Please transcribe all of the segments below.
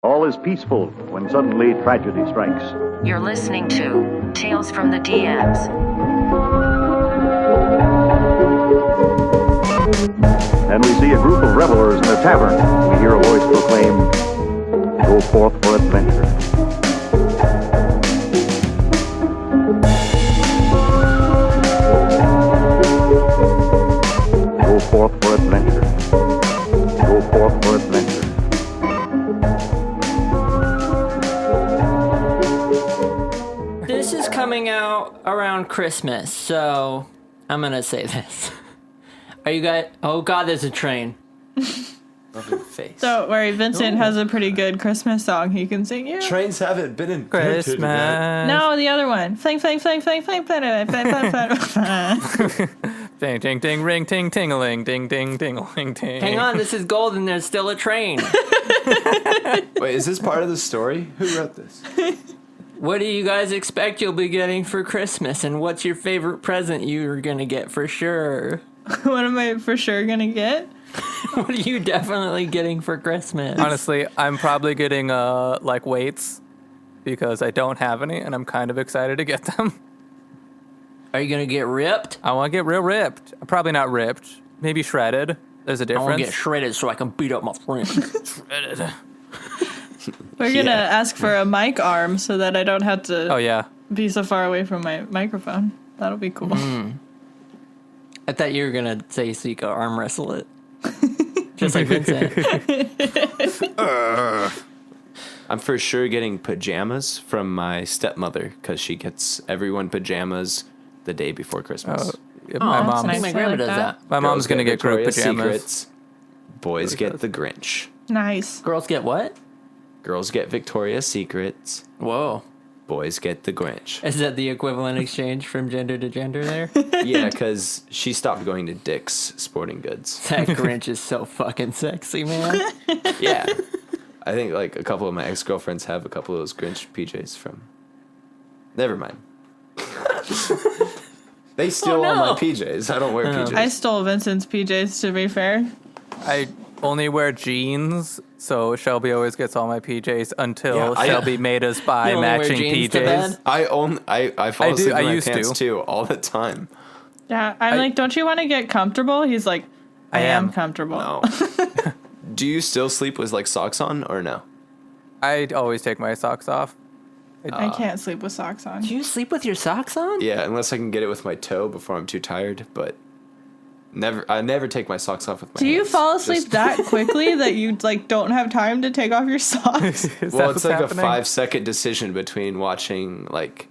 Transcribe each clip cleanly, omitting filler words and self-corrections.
All is peaceful when suddenly tragedy strikes. You're listening to Tales from the DMs. Then we see a group of revelers in a tavern. We hear a voice proclaim, "Go forth for adventure." Go forth for adventure. Go forth for adventure. This is coming out around Christmas, so I'm gonna say this. Are you guys? Oh God, there's a train. Face. Don't worry, Vincent has a pretty good Christmas song he can sing you. Trains haven't been in Christmas. No, the other one. Fling, fling, fling, fling, fling, fling, fling, fling, fling. Ding, ding, ding, ring, ting, ting-a-ling, ding, ding, ding-a-ling, ting. Hang on, this is golden. There's still a train. Wait, is this part of the story? Who wrote this? What do you guys expect you'll be getting for Christmas? And what's your favorite present you're gonna get for sure? What am I for sure gonna get? What are you definitely getting for Christmas? Honestly, I'm probably getting, weights because I don't have any, and I'm kind of excited to get them. Are you gonna get ripped? I want to get real ripped. Probably not ripped. Maybe shredded. There's a I difference. want to get shredded so I can beat up my friends. Shredded. We're gonna ask for a mic arm so that I don't have to Oh, yeah. be so far away from my microphone. That'll be cool. I thought you were gonna say so you could arm wrestle it. Just like Vincent. I'm for sure getting pajamas from my stepmother because she gets everyone pajamas the day before Christmas. Yeah, my that's mom. nice. My I grandma like does that. that. My mom's gonna get group Victoria's pajamas. Secrets. Boys get the Grinch. Nice. Girls get what? Girls get Victoria's Secrets. Whoa. Boys get the Grinch. Is that the equivalent exchange from gender to gender there? Yeah, because she stopped going to Dick's Sporting Goods. That Grinch is so fucking sexy, man. Yeah. I think like a couple of my ex-girlfriends have a couple of those Grinch PJs from... Never mind. They steal all my PJs. I don't wear PJs. I stole Vincent's PJs, to be fair. I only wear jeans, so Shelby always gets all my PJs until Yeah, Shelby made us buy You only wear matching jeans to PJs. bed? I fall asleep I in my used pants to. too all the time. Yeah, I'm like, don't you want to get comfortable? He's like, I am am. comfortable. No. Do you still sleep with like socks on or no? I always take my socks off. I can't sleep with socks on. Do you sleep with your socks on? Yeah, unless I can get it with my toe before I'm too tired. But I never take my socks off with my Do you hands. fall asleep Just- that quickly that you like don't have time to take off your socks? Is Well, that it's what's like happening? a 5-second decision between watching like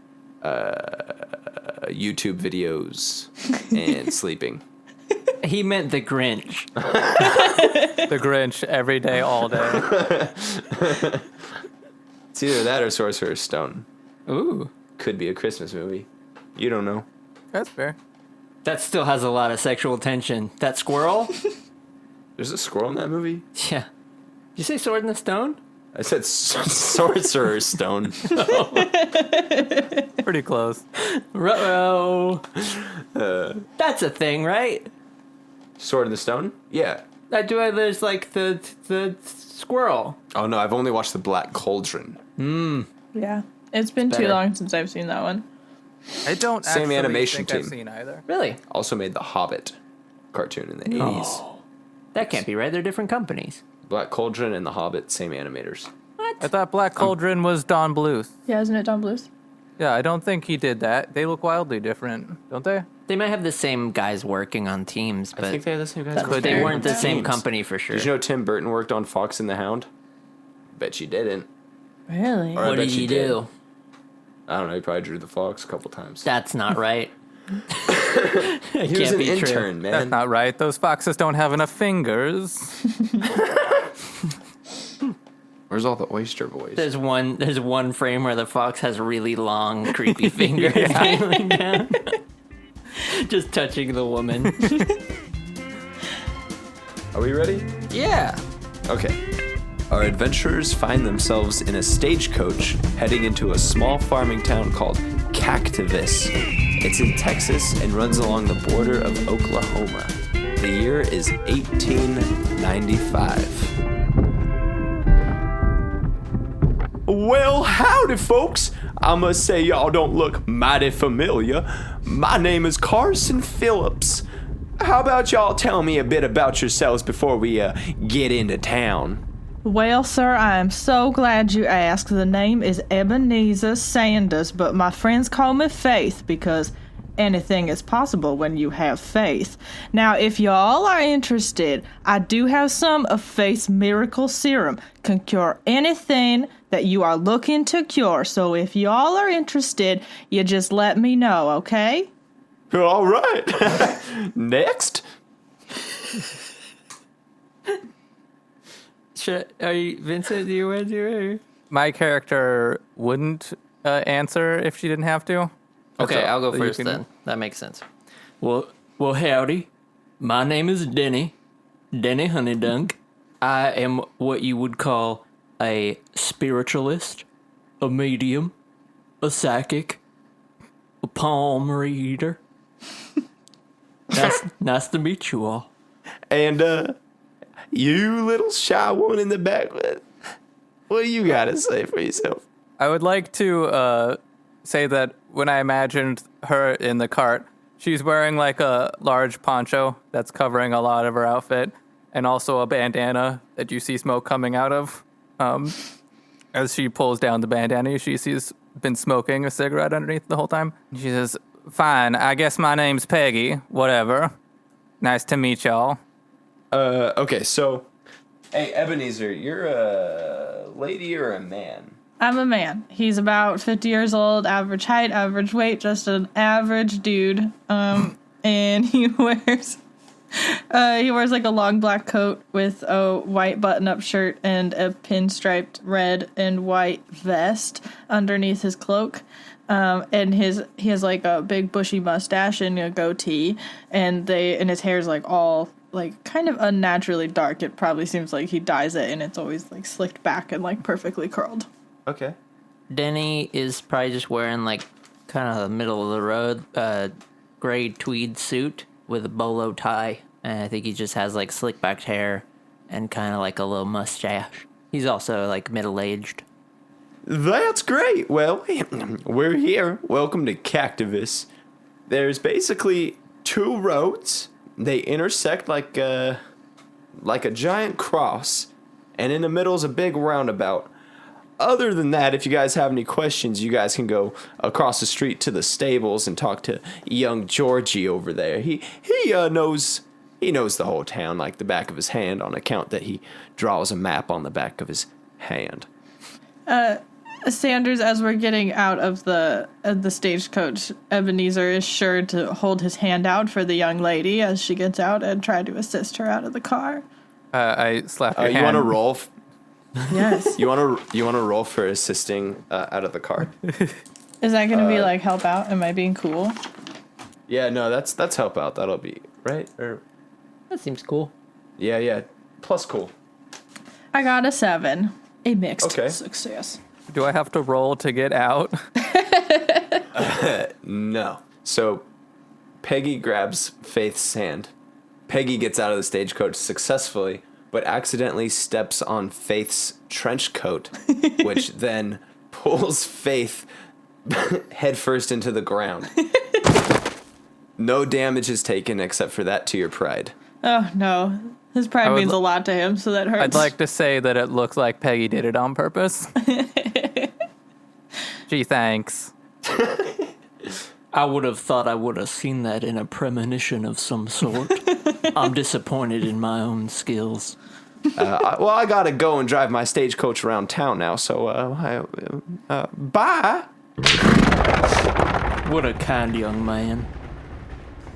YouTube videos and sleeping. He meant the Grinch. The Grinch every day, all day. It's either that or Sorcerer's Stone. Ooh. Could be a Christmas movie. You don't know. That's fair. That still has a lot of sexual tension. That squirrel? There's a squirrel in that movie? Yeah. Did you say Sword in the Stone? I said Sorcerer's Stone. Pretty close. Ruh-oh. That's a thing, right? Sword in the Stone? Yeah. There's like the squirrel. Oh no, I've only watched The Black Cauldron. Yeah. It's been too better. long since I've seen that one. I don't Same actually animation think I've team. seen either. Really? Also made the Hobbit cartoon in the 80s. That can't be right. They're different companies. Black Cauldron and the Hobbit, same animators. I thought Black Cauldron was Don Bluth. Yeah, isn't it Don Bluth? Yeah, I don't think he did that. They look wildly different, don't they? They might have the same guys working on teams, I but think they had the same guys. Could they be. weren't the same Teams. company for sure. Did you know Tim Burton worked on Fox and the Hound? Bet you didn't. Really? Or I What bet did you he did. do? I don't know. He probably drew the fox a couple times. That's not right. He was an intern, That's man. not right. Those foxes don't have enough fingers. Where's all the oyster boys? There's one frame where the fox has really long, creepy fingers dangling down, just touching the woman. Are we ready? Yeah. Okay. Our adventurers find themselves in a stagecoach heading into a small farming town called Cactivus. It's in Texas and runs along the border of Oklahoma. The year is 1895. Well, howdy, folks. I must say y'all don't look mighty familiar. My name is Carson Phillips. How about y'all tell me a bit about yourselves before we get into town? Well, sir, I am so glad you asked. The name is Ebenezer Sanders, but my friends call me Faith because anything is possible when you have faith. Now, if y'all are interested, I do have some of Faith's miracle serum. Can cure anything that you are looking to cure. So if y'all are interested, you just let me know, okay? All right. Next. Are you, Vincent, do you want to do it? My character wouldn't answer if she didn't have to. Okay, I'll go You first can- then. That makes sense. Well, howdy. My name is Denny Honeydunk. I am what you would call a spiritualist, a medium, a psychic, a palm reader. Nice to meet you all. And, you little shy one in the back, what do you got to say for yourself? I would like to say that when I imagined her in the cart, she's wearing like a large poncho that's covering a lot of her outfit, and also a bandana that you see smoke coming out of. As she pulls down the bandana, she's been smoking a cigarette underneath the whole time. She says, "Fine, I guess my name's Peggy. Whatever. Nice to meet y'all." Okay, so, hey, Ebenezer, you're a lady or a man? I'm a man. He's about 50 years old, average height, average weight, just an average dude. And he wears like a long black coat with a white button-up shirt and a pinstriped red and white vest underneath his cloak. And he has like a big bushy mustache and a goatee, and his hair's like all like kind of unnaturally dark. It probably seems like he dyes it, and it's always like slicked back and like perfectly curled. Okay. Denny is probably just wearing like kind of the middle of the road, gray tweed suit with a bolo tie. And I think he just has like slick backed hair and kind of like a little mustache. He's also like middle-aged. That's great. Well, we're here. Welcome to Cactivus. There's basically two roads. They intersect like a giant cross, and in the middle is a big roundabout. Other than that, if you guys have any questions, you guys can go across the street to the stables and talk to young Georgie over there. He knows the whole town like the back of his hand, on account that he draws a map on the back of his hand. Sanders, as we're getting out of the stagecoach, Ebenezer is sure to hold his hand out for the young lady as she gets out and try to assist her out of the car. I slap your hand. You want to roll? Yes. You want to roll for assisting out of the car? Is that going to be like help out? Am I being cool? Yeah, no, that's help out. That'll be right. Or That seems cool. yeah, plus cool. I got a 7. A mixed Okay. success. Do I have to roll to get out? No. So Peggy grabs Faith's hand. Peggy gets out of the stagecoach successfully, but accidentally steps on Faith's trench coat, which then pulls Faith headfirst into the ground. No damage is taken except for that to your pride. Oh, no. His pride means a lot to him, so that hurts. I'd like to say that it looks like Peggy did it on purpose. Gee, thanks. I would have thought I would have seen that in a premonition of some sort. I'm disappointed in my own skills. I gotta go and drive my stagecoach around town now, so bye. What a kind young man.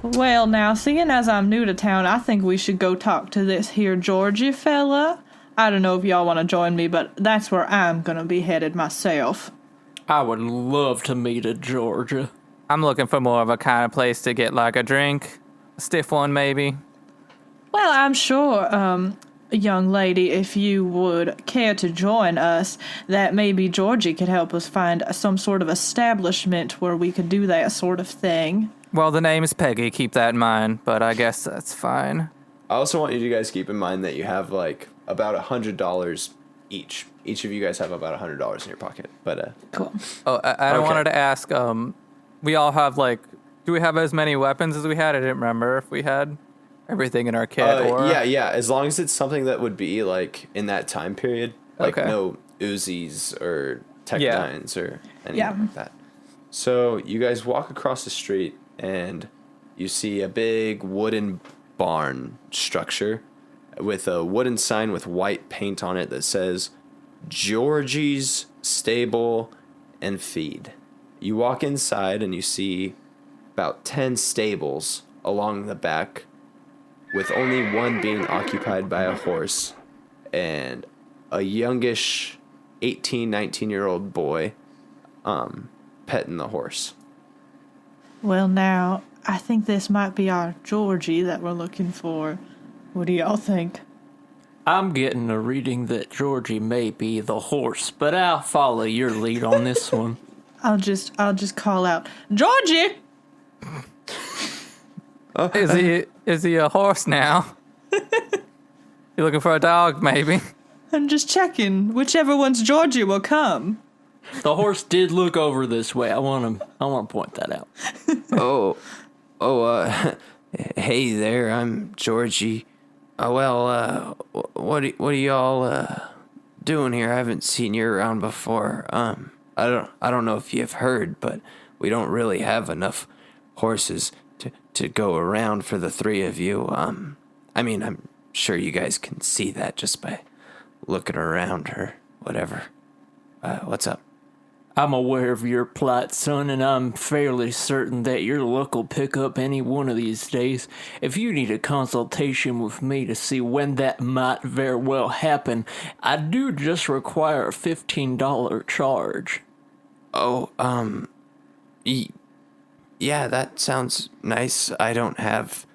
Well, now, seeing as I'm new to town, I think we should go talk to this here Georgie fella. I don't know if y'all want to join me, but that's where I'm gonna be headed myself. I would love to meet a Georgia. I'm looking for more of a kind of place to get like a drink. A stiff one, maybe. Well, I'm sure, young lady, if you would care to join us, that maybe Georgie could help us find some sort of establishment where we could do that sort of thing. Well, the name is Peggy, keep that in mind, but I guess that's fine. I also want you to guys keep in mind that you have like about $100 each. Each of you guys have about $100 in your pocket. But Cool. Oh, I Okay. wanted to ask. We all have do we have as many weapons as we had? I didn't remember if we had everything in our kit or. yeah. As long as it's something that would be like in that time period, like Okay. no Uzis or Tech Yeah. 9s or anything Yeah. like that. So you guys walk across the street and you see a big wooden barn structure with a wooden sign with white paint on it that says Georgie's Stable and Feed. You walk inside and you see about 10 stables along the back, with only one being occupied by a horse and a youngish 18, 19-year-old boy petting the horse. Well, now, I think this might be our Georgie that we're looking for. What do y'all think? I'm getting a reading that Georgie may be the horse, but I'll follow your lead on this one. I'll just call out, Georgie! Is he a horse now? You looking for a dog, maybe? I'm just checking. Whichever one's Georgie will come. The horse did look over this way. I want to point that out. Hey there, I'm Georgie. What are y'all doing here? I haven't seen you around before. I don't know if you've heard, but we don't really have enough horses to go around for the three of you. I mean, I'm sure you guys can see that just by looking around or whatever. What's up? I'm aware of your plight, son, and I'm fairly certain that your luck will pick up any one of these days. If you need a consultation with me to see when that might very well happen, I do just require a $15 charge. Yeah, that sounds nice. I don't have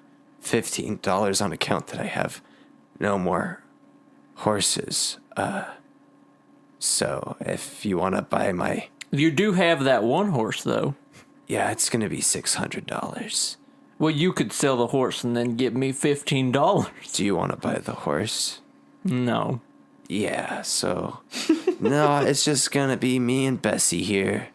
$15 on account that I have no more horses. So if you want to buy my... You do have that one horse, though. Yeah, it's going to be $600. Well, you could sell the horse and then give me $15. Do you want to buy the horse? No. Yeah, so... No, it's just going to be me and Bessie here.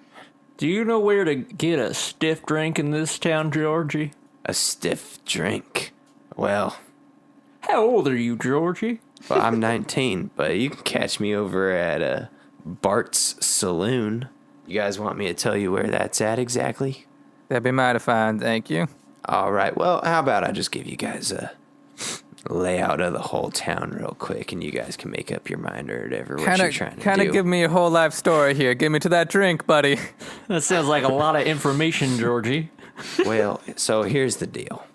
Do you know where to get a stiff drink in this town, Georgie? A stiff drink. Well, How old are you, Georgie? I'm 19, but you can catch me over at Bart's Saloon. You guys want me to tell you where that's at exactly? That'd be mighty fine, thank you. All right, well, how about I just give you guys a layout of the whole town real quick, and you guys can make up your mind or whatever what you're trying to do. Kind of give me your whole life story here. Give me to that drink, buddy. That sounds like a lot of information, Georgie. Well, so here's the deal.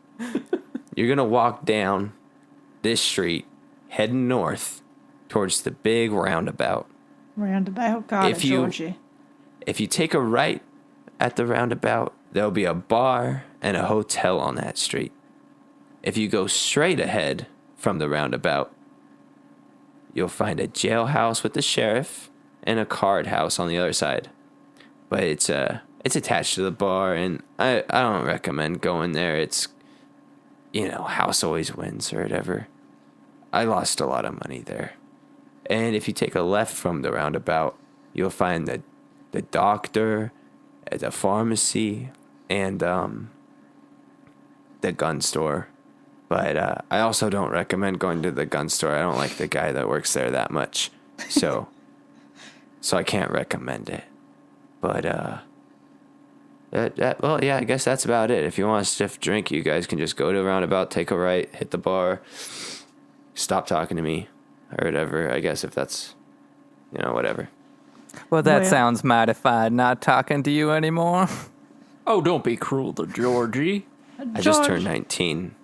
You're going to walk down this street, heading north towards the big roundabout. Roundabout. Got If it, you- Georgie. If you take a right at the roundabout, there'll be a bar and a hotel on that street. If you go straight ahead from the roundabout, you'll find a jailhouse with the sheriff and a card house on the other side. But it's attached to the bar, and I don't recommend going there. It's, house always wins or whatever. I lost a lot of money there. And if you take a left from the roundabout, you'll find the doctor, the pharmacy, and the gun store. But I also don't recommend going to the gun store. I don't like the guy that works there that much. So I can't recommend it. But well, yeah, I guess that's about it. If you want a stiff drink, you guys can just go to the roundabout, take a right, hit the bar, stop talking to me or whatever. I guess if that's, whatever. Well, that Well- sounds mighty fine. Not talking to you anymore. Oh, don't be cruel to Georgie. I just turned 19.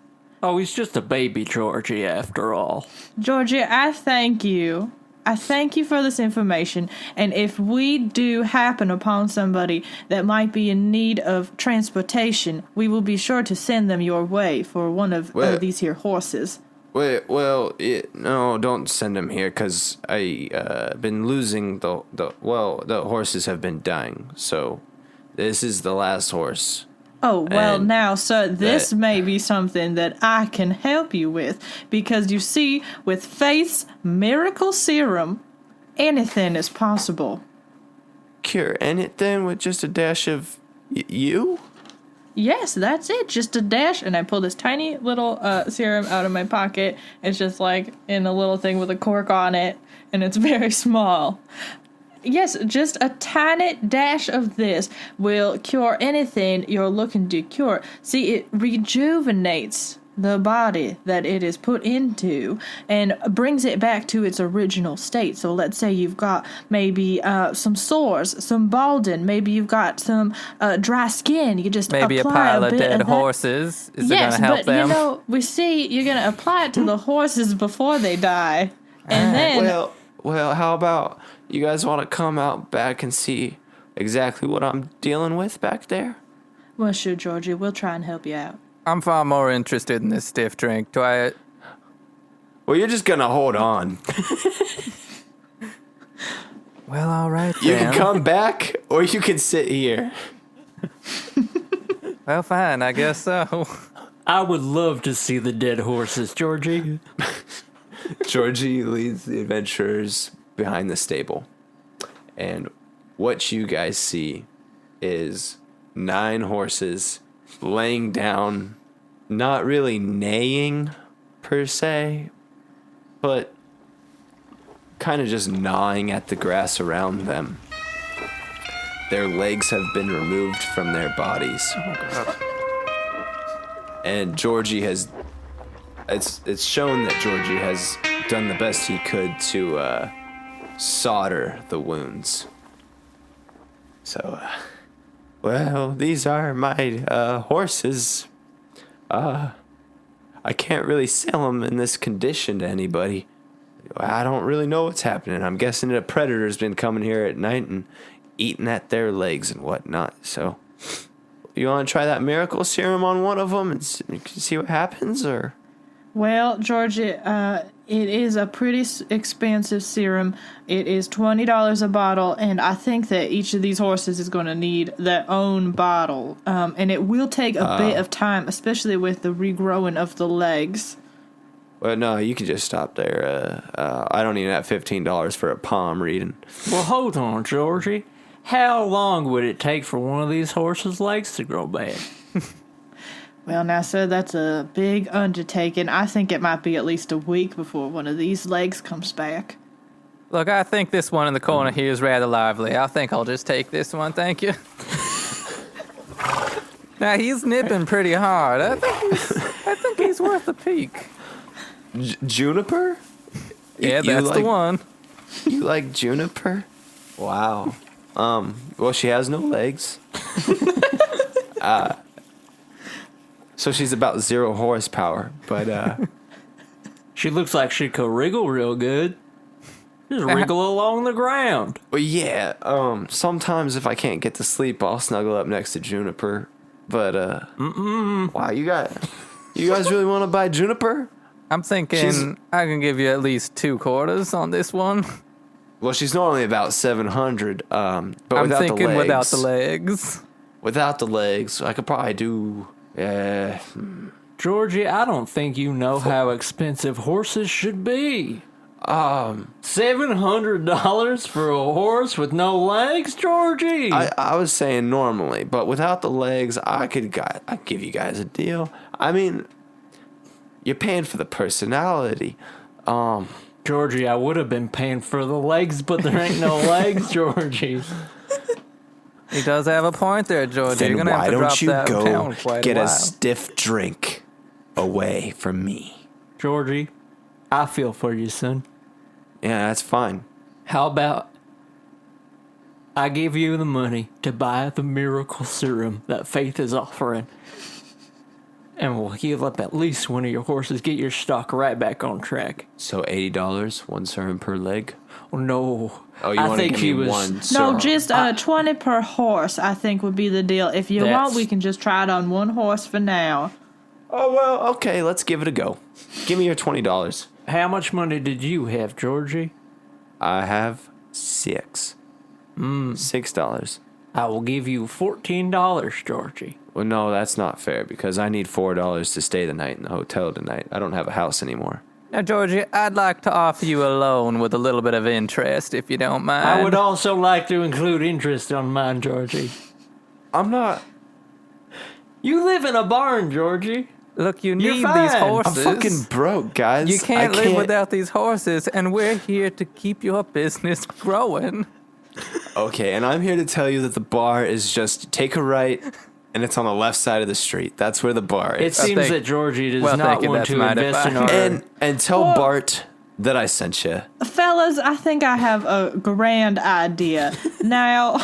Oh, he's just a baby Georgie after all. Georgie, I thank you. I thank you for this information. And if we do happen upon somebody that might be in need of transportation, we will be sure to send them your way for one of Well- these here horses. No, don't send him here, because I been losing the horses have been dying, so this is the last horse. Oh, well, And now, sir, this that- may be something that I can help you with. Because you see, with Faith's miracle serum, anything is possible. Cure anything with just a dash of you? Yes, that's it. Just a dash. And I pull this tiny little serum out of my pocket. It's just like in a little thing with a cork on it. And it's very small. Yes, just a tiny dash of this will cure anything you're looking to cure. See, it rejuvenates the body that it is put into and brings it back to its original state. So let's say you've got maybe some sores, some balding, maybe you've got some dry skin. You just Maybe a apply pile of bit dead of that. horses. Is Yes, it going to help but them? we see you're going to apply it to the horses before they die. And then Well, how about you guys want to come out back and see exactly what I'm dealing with back there? well, sure, Georgie, we'll try and help you out. I'm far more interested in this stiff drink. Do I... Well, you're just gonna hold on. Well, all right You then. can come back, or you can sit here. Well, fine, I guess so. I would love to see the dead horses, Georgie. Georgie leads the adventurers behind the stable. And what you guys see is 9 horses laying down, not really neighing per se, but kind of just gnawing at the grass around them. Their legs have been removed from their bodies. And Georgie has... It's shown that Georgie has done the best he could to solder the wounds. So, well, these are my horses. I can't really sell them in this condition to anybody. I don't really know what's happening. I'm guessing a predator's been coming here at night and eating at their legs and whatnot. So, you want to try that miracle serum on one of them and see what happens, or? Well, Georgie, it is a pretty expensive serum. It is $20 a bottle, and I think that each of these horses is going to need their own bottle. And it will take a bit of time, especially with the regrowing of the legs. Well, no, you can just stop there. I don't even have $15 for a palm reading. Well, hold on, Georgie. How long would it take for one of these horses' legs to grow back? Well, now, sir, that's a big undertaking. I think it might be at least a week before one of these legs comes back. Look, I think this one in the corner here is rather lively. I think I'll just take this one, thank you. Now, he's nipping pretty hard. I think he's worth a peek. Juniper? Yeah, that's the one. You like Juniper? Wow. Well, she has no legs. So she's about 0 horsepower, but She looks like she could wriggle real good. Just wriggle along the ground. well, yeah. Sometimes if I can't get to sleep, I'll snuggle up next to Juniper. But wow, you guys really want to buy Juniper? I'm thinking She's- I can give you at least 2 quarters on this one. Well, she's normally about 700. But I'm without thinking the legs, without the legs. Without the legs, I could probably do. Georgie, I don't think you know how expensive horses should be. $700 for a horse with no legs, Georgie? I was saying normally, but without the legs, I'd give you guys a deal. I mean, you're paying for the personality. Georgie, I would have been paying for the legs, but there ain't no legs, Georgie. He does have a point there, Georgie. You're Then gonna have why to drop don't you that go pound quite get a a while. stiff drink away from me? Georgie, I feel for you, son. Yeah, that's fine. How about I give you the money to buy the miracle serum that Faith is offering, and we'll heal up at least one of your horses, get your stock right back on track. So $80, 1 serum per leg. Oh, no. Oh, you I want to think give he me was. 1 serum? No, just 20 per horse, I think, would be the deal. If you want, we can just try it on one horse for now. Oh, well, okay, let's give it a go. Give me your $20. How much money did you have, Georgie? I have 6. $6. I will give you $14, Georgie. Well, no, that's not fair because I need $4 to stay the night in the hotel tonight. I don't have a house anymore. Now, Georgie, I'd like to offer you a loan with a little bit of interest, if you don't mind. I would also like to include interest on mine, Georgie. I'm not. You live in a barn, Georgie. Look, you You're need fine. these I'm horses. I'm fucking broke, guys. You can't I live without these horses, and we're here to keep your business growing. Okay, and I'm here to tell you that the bar is just take a right, and it's on the left side of the street. That's where the bar It is. seems thank- that Georgie does well, not thank you, want that's to my invest in define. our... And tell Well- Bart that I sent you. Fellas, I think I have a grand idea. Now,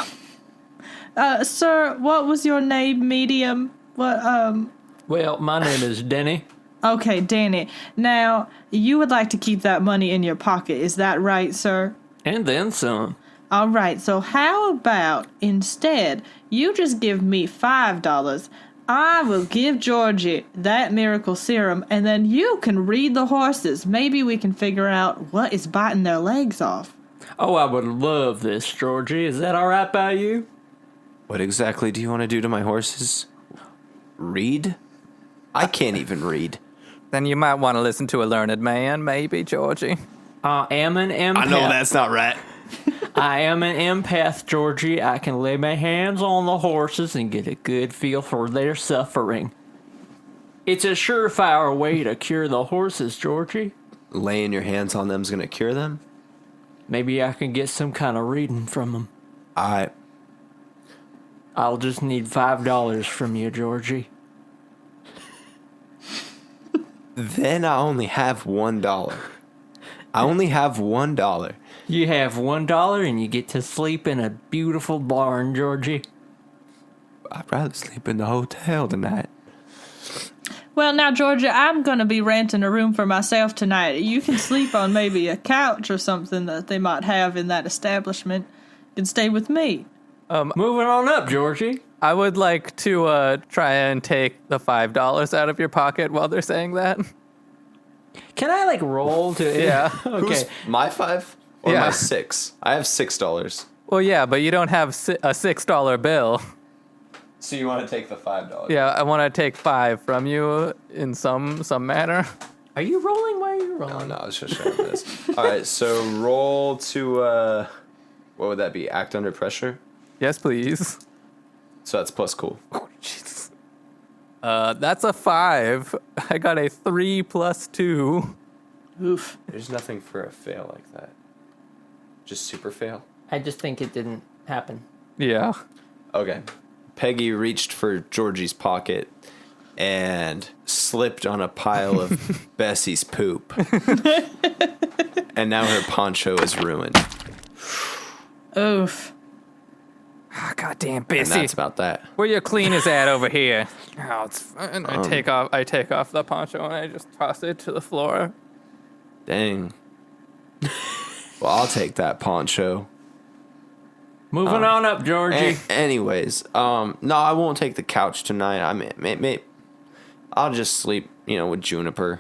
sir, what was your name, medium? Well, my name is Denny. Okay, Danny. Now, you would like to keep that money in your pocket, is that right, sir? And then some. All right, so how about instead you just give me $5? I will give Georgie that miracle serum, and then you can read the horses. Maybe we can figure out what is biting their legs off. Oh, I would love this, Georgie. Is that all right by you? What exactly do you want to do to my horses? Read? I can't even read. Then you might want to listen to a learned man, maybe, Georgie. I am an empath. I know that's not right. I am an empath, Georgie. I can lay my hands on the horses and get a good feel for their suffering. It's a surefire way to cure the horses, Georgie. Laying your hands on them's gonna cure them? Maybe I can get some kind of reading from them. I'll just need $5 from you, Georgie. Then I only have $1. I only have $1. You have $1 and you get to sleep in a beautiful barn, Georgie. I'd rather sleep in the hotel tonight. Well, now, Georgia, I'm going to be renting a room for myself tonight. You can sleep on maybe a couch or something that they might have in that establishment. You can stay with me. Moving on up, Georgie. I would like to try and take the $5 out of your pocket while they're saying that. Can I, roll to... Yeah. Okay. Who's my 5 or Yeah. my 6? I have $6. Well, yeah, but you don't have a $6 bill. So you want to take the $5? Yeah, I want to take 5 from you in some manner. Are you rolling? Why are you No, rolling? no, I was just showing this. All right, so roll to, what would that be? Act under pressure? Yes, please. So that's plus cool. Jesus. That's a 5. I got a 3 plus 2. Oof. There's nothing for a fail like that. Just super fail? I just think it didn't happen. Yeah. Okay. Peggy reached for Georgie's pocket and slipped on a pile of Bessie's poop. And now her poncho is ruined. Oof. Oh, goddamn And busy. that's about that. Where your cleaners at over here? Oh, it's fine. I take off the poncho and I just toss it to the floor. Dang. Well, I'll take that poncho. Moving on up, Georgie. Anyways, no, I won't take the couch tonight. I mean, I'll just sleep, with Juniper,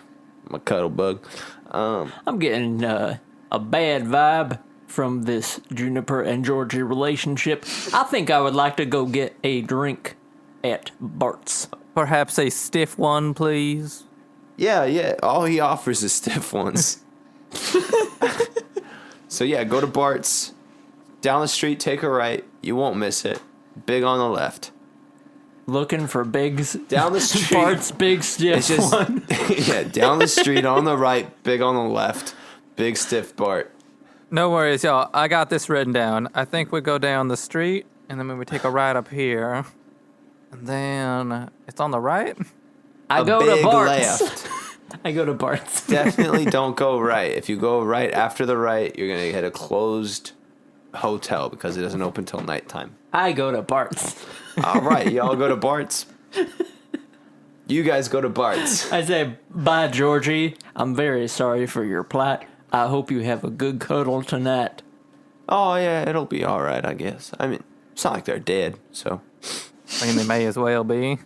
my cuddle bug. I'm getting a bad vibe from this Juniper and Georgie relationship. I think I would like to go get a drink at Bart's. Perhaps a stiff one, please. Yeah. All he offers is stiff ones. So yeah, go to Bart's. Down the street, take a right. You won't miss it. Big on the left. Looking for Big's Down the street. Bart's big stiff It's just one. yeah. Down the street on the right. Big on the left. Big stiff Bart. No worries, y'all. I got this written down. I think we go down the street, and then we take a right up here. And then it's on the right? I A go big to Bart's. left. I go to Bart's. Definitely don't go right. If you go right after the right, you're gonna hit a closed hotel because it doesn't open till nighttime. I go to Bart's. All right, y'all go to Bart's. You guys go to Bart's. I say, bye, Georgie. I'm very sorry for your plight. I hope you have a good cuddle tonight. Oh yeah, it'll be all right, I guess. I mean, it's not like they're dead, so. I mean, they may as well be.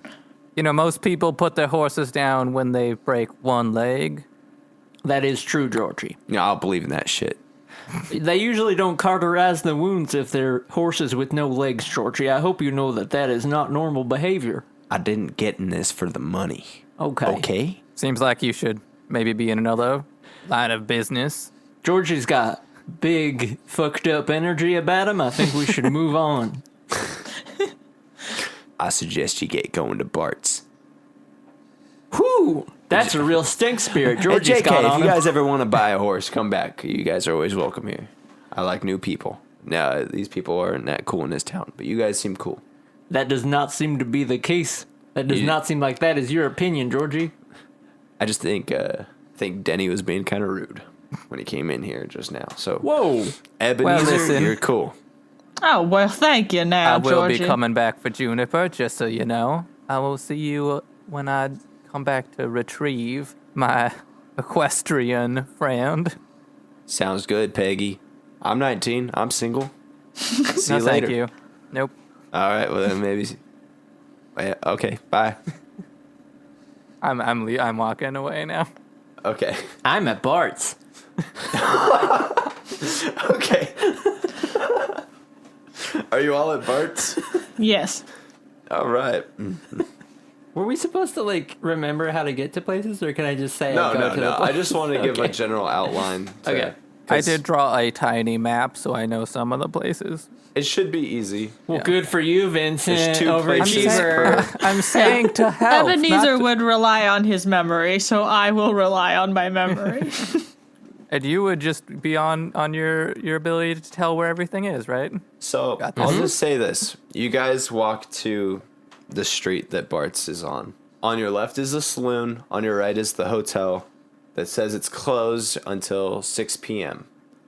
Most people put their horses down when they break one leg. That is true, Georgie. Yeah, I'll believe in that shit. They usually don't cauterize the wounds if they're horses with no legs, Georgie. I hope you know that that is not normal behavior. I didn't get in this for the money. Okay. Okay? Seems like you should maybe be in another line of business. Georgie's got big fucked up energy about him. I think we should move on. I suggest you get going to Bart's. Whew! That's a real stink spirit. Georgie's Hey, JK, got if on you him. guys ever want to buy a horse, come back. You guys are always welcome here. I like new people. Now, these people aren't that cool in this town, but you guys seem cool. That does not seem to be the case. That does not seem like that is your opinion, Georgie. I just think Denny was being kind of rude when he came in here just now. So, Whoa! Ebenezer, listen. you're cool. Oh, well, thank you now, I will Georgie. be coming back for Juniper, just so you know. I will see you when I come back to retrieve my equestrian friend. Sounds good, Peggy. I'm 19. I'm single. See No, you later. thank you. Nope. All right. Well, then maybe. Yeah, okay. Bye. I'm walking away now. Okay. I'm at Bart's. Okay. Are you all at Bart's? Yes. All right. Were we supposed to remember how to get to places, or can I just say No, I go no, to no. the I just want to give a Okay. general outline. Okay. I did draw a tiny map, so I know some of the places. It should be easy. Well, good for you, Vincent. There's 2 places Overachiever. I'm saying to help. Ebenezer not would rely on his memory, so I will rely on my memory. and you would just be on your ability to tell where everything is, right? So I'll just say this. You guys walk to the street that Bart's is on. On your left is the saloon. On your right is the hotel that says it's closed until 6 p.m.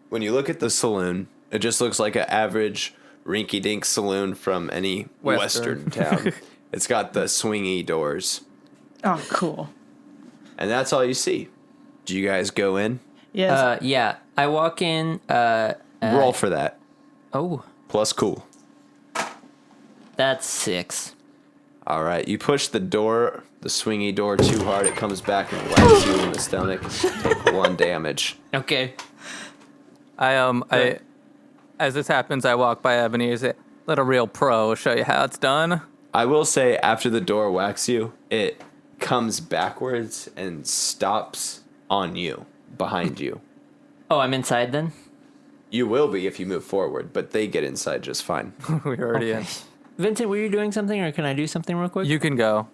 When you look at the saloon, it just looks like an average rinky-dink saloon from any Western town. It's got the swingy doors. Oh, cool. And that's all you see. Do you guys go in? Yes. Yeah, I walk in. Roll for that. Oh, Plus cool. that's 6. All right. You push the swingy door too hard. It comes back and whacks you in the stomach. Take 1 damage. Okay. I as this happens, I walk by Ebenezer. Let a real pro show you how it's done. I will say, after the door whacks you, it comes backwards and stops on you, behind you. Oh, I'm inside then? You will be if you move forward, but they get inside just fine. We're already in. Vincent, were you doing something, or can I do something real quick? You can go.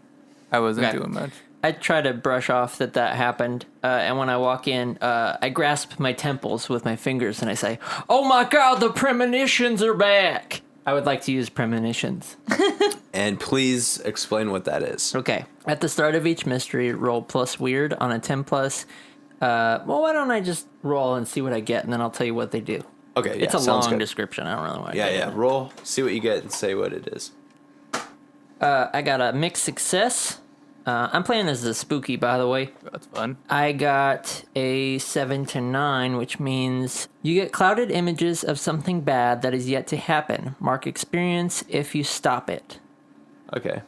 I wasn't Okay. doing much. I try to brush off that happened, and when I walk in, I grasp my temples with my fingers and I say, "Oh my God, the premonitions are back!" I would like to use premonitions. And please explain what that is. Okay. At the start of each mystery, roll plus weird on a 10 plus. Well, why don't I just roll and see what I get, and then I'll tell you what they do. Okay, yeah, It's a sounds long good. description. I don't really want to Yeah, get yeah. into it. Roll, see what you get, and say what it is. I got a mixed success. I'm playing as a spooky, by the way. That's fun. I got a 7 to 9, which means you get clouded images of something bad that is yet to happen. Mark experience if you stop it. Okay.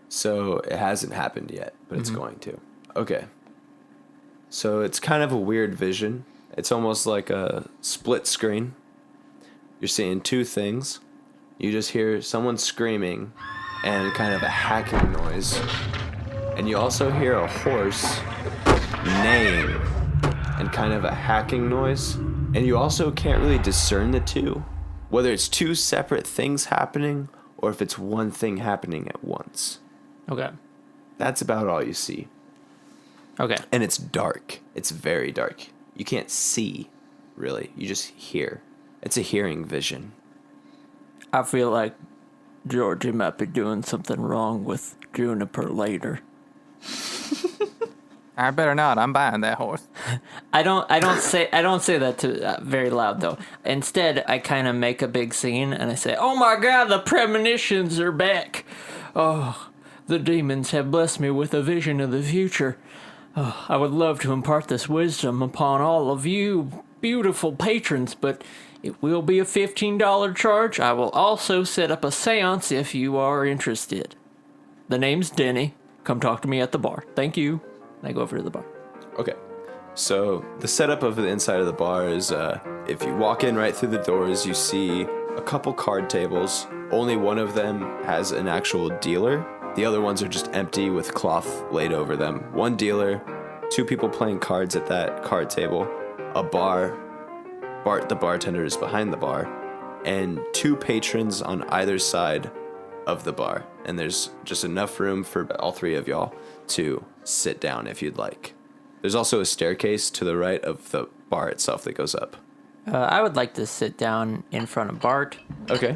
So it hasn't happened yet, but it's going to. Okay. So it's kind of a weird vision. It's almost like a split screen. You're seeing 2 things. You just hear someone screaming and kind of a hacking noise. And you also hear a horse neighing and kind of a hacking noise. And you also can't really discern the 2, whether it's 2 separate things happening or if it's one thing happening at once. Okay. That's about all you see. Okay. And it's dark. It's very dark. You can't see, really. You just hear. It's a hearing vision. I feel like Georgie might be doing something wrong with Juniper later. I better not. I'm buying that horse. I don't say that to very loud though. Instead, I kind of make a big scene and I say, "Oh my God, the premonitions are back! Oh, the demons have blessed me with a vision of the future. Oh, I would love to impart this wisdom upon all of you beautiful patrons, but it will be a $15 charge. I will also set up a seance if you are interested. The name's Denny. Come talk to me at the bar. Thank you." And I go over to the bar. Okay. So the setup of the inside of the bar is if you walk in right through the doors, you see a couple card tables. Only one of them has an actual dealer. The other ones are just empty with cloth laid over them. One dealer, 2 people playing cards at that card table, a bar, Bart the bartender is behind the bar, and 2 patrons on either side of the bar. And there's just enough room for all 3 of y'all to sit down if you'd like. There's also a staircase to the right of the bar itself that goes up. I would like to sit down in front of Bart. Okay.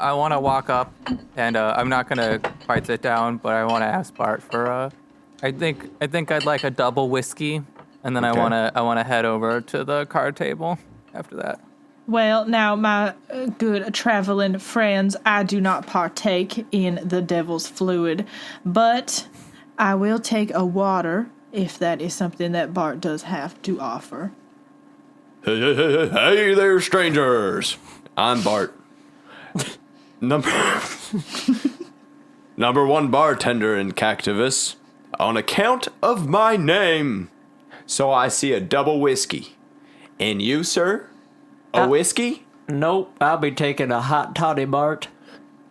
I want to walk up, and I'm not gonna quite sit down, but I want to ask Bart for. I think I'd like a double whiskey, and then Okay. I wanna head over to the card table after that. Well, now, my good traveling friends, I do not partake in the devil's fluid, but I will take a water if that is something that Bart does have to offer. Hey there, strangers. I'm Bart. Number 1 bartender in Cactivus. On account of my name. So I see a double whiskey. And you, sir? A whiskey? Nope, I'll be taking a hot toddy, Bart.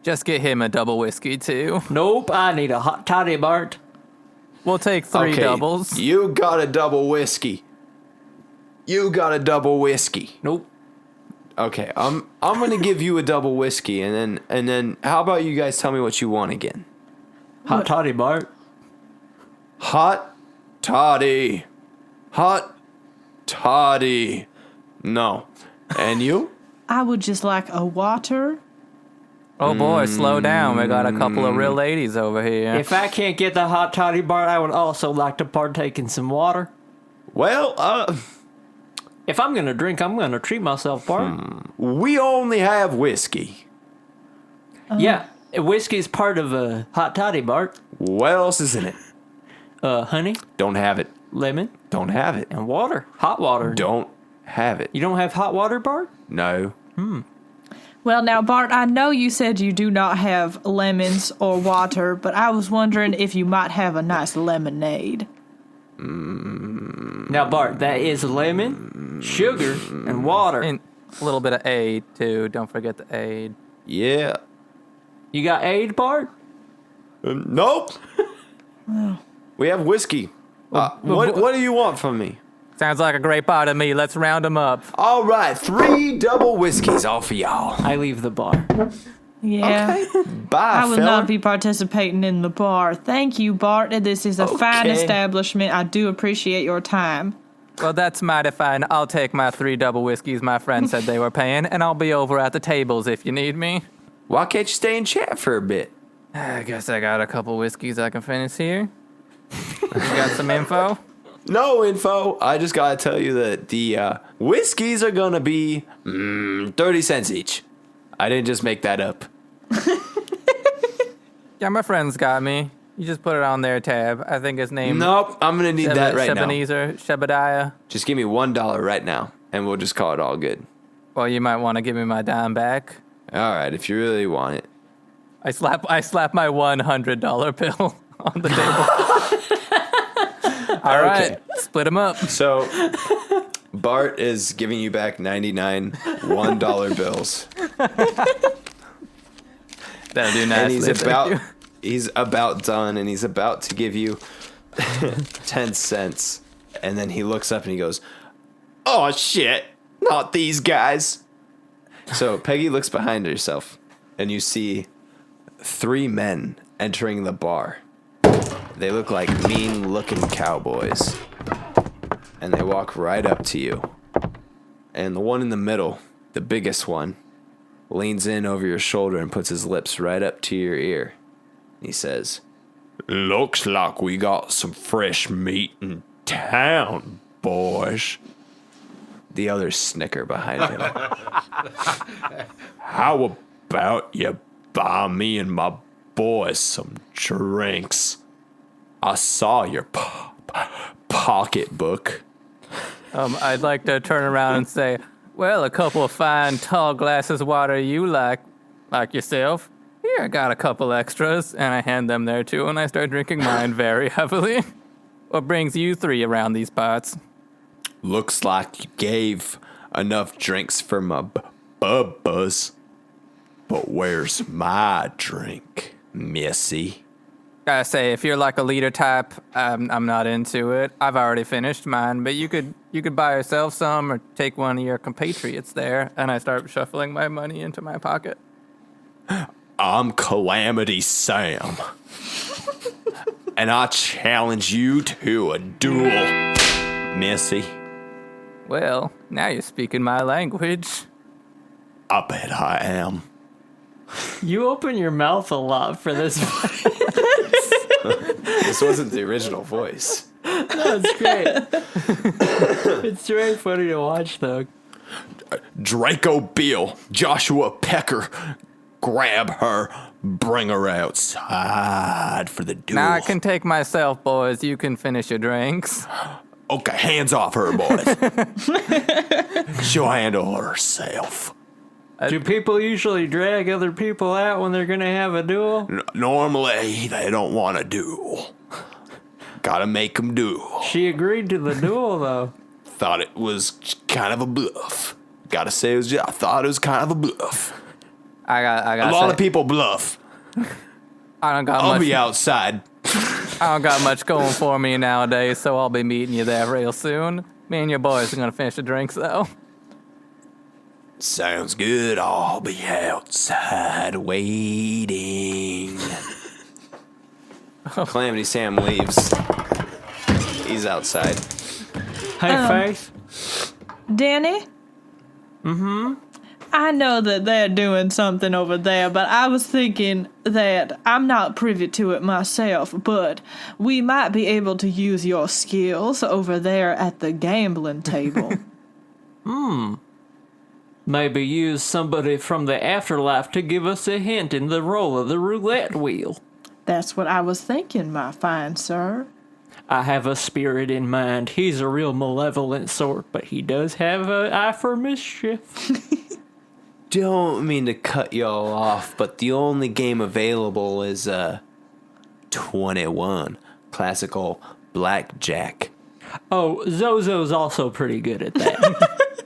Just get him a double whiskey too. Nope, I need a hot toddy, Bart. We'll take 3 doubles. You got a double whiskey. Nope. Okay, I'm gonna give you a double whiskey, and then how about you guys tell me what you want again? Hot toddy, Bart. Hot toddy. No. And you? I would just like a water. Oh boy, slow down. We got a couple of real ladies over here. If I can't get the hot toddy, Bart, I would also like to partake in some water. Well, If I'm gonna drink, I'm gonna treat myself, Bart. we only have whiskey. Yeah, whiskey's part of a hot toddy, Bart. What else is in it? Honey, Don't have it. lemon, Don't have it. and water. Hot water. Don't have it. You don't have hot water, Bart? No. Well, now, Bart, I know you said you do not have lemons or water, but I was wondering if you might have a nice lemonade. Now, Bart, that is lemon, sugar, and water. And a little bit of aid too. Don't forget the aid. Yeah. You got aid, Bart? Nope. We have whiskey. What do you want from me? Sounds like a great pot to me. Let's round them up. All right, 3 double whiskeys all for y'all. I leave the bar. Yeah. Bye, I will fella. not be participating in the bar. Thank you, Bart. This is a fine Okay. establishment. I do appreciate your time. Well, that's mighty fine. I'll take my 3 double whiskeys my friend said they were paying, and I'll be over at the tables if you need me. Why can't you stay and chat for a bit? I guess I got a couple whiskeys I can finish here. You got some info? No info. I just gotta tell you that the whiskeys are gonna be 30 cents each. I didn't just make that up. Yeah, my friend's got me. You just put it on their tab. I think his name. Nope, I'm gonna need that right now. Ebenezer, Shebediah. Just give me $1 right now, and we'll just call it all good. Well, you might want to give me my dime back. All right, if you really want it. I slap my $100 bill on the table. All right, split them up. So, Bart is giving you back 99 $1 bills. That'll do And nicely. he's about done, and he's about to give you 10 cents. And then he looks up and he goes, "Oh shit, not these guys." So Peggy looks behind herself, and you see 3 men entering the bar. They look like mean-looking cowboys. And they walk right up to you. And the one in the middle, the biggest one, leans in over your shoulder and puts his lips right up to your ear. He says, "Looks like we got some fresh meat in town, boys." The others snicker behind him. "How about you buy me and my boys some drinks? I saw your pocketbook." I'd like to turn around and say, well, a couple of fine, tall glasses of water you like yourself. Here, I got a couple extras, and I hand them there too, and I start drinking mine very heavily. What brings you 3 around these parts? "Looks like you gave enough drinks for my bubbas. But where's my drink, missy?" Gotta say, if you're like a leader type, I'm not into it. I've already finished mine, but you could buy yourself some or take one of your compatriots there. And I start shuffling my money into my pocket. I'm Calamity Sam. And I challenge you to a duel, Missy. Well, now you're speaking my language. I bet I am. You open your mouth a lot for this. This wasn't the original voice. No, it's great. It's very funny to watch, though. Draco Beal, Joshua Pecker, grab her, bring her outside for the duel. Now I can take myself, boys. You can finish your drinks. Okay, hands off her, boys. She'll handle herself. Do people usually drag other people out when they're going to have a duel? Normally, they don't want to duel. Gotta make them duel. She agreed to the duel, though. Thought it was kind of a bluff. Gotta say, I thought it was kind of a bluff. I got A lot of people bluff. I don't got I'll much. be outside. I don't got much going for me nowadays, so I'll be meeting you there real soon. Me and your boys are gonna finish the drinks though. Sounds good. I'll be outside waiting. Calamity Sam leaves. He's outside. Hey, Faith. Danny? I know that they're doing something over there, but I was thinking that I'm not privy to it myself, but we might be able to use your skills over there at the gambling table. Maybe use somebody from the afterlife to give us a hint in the roll of the roulette wheel. That's what I was thinking, my fine sir. I have a spirit in mind. He's a real malevolent sort, but he does have an eye for mischief. Don't mean to cut y'all off, but the only game available is 21. Classical blackjack. Oh, Zozo's also pretty good at that.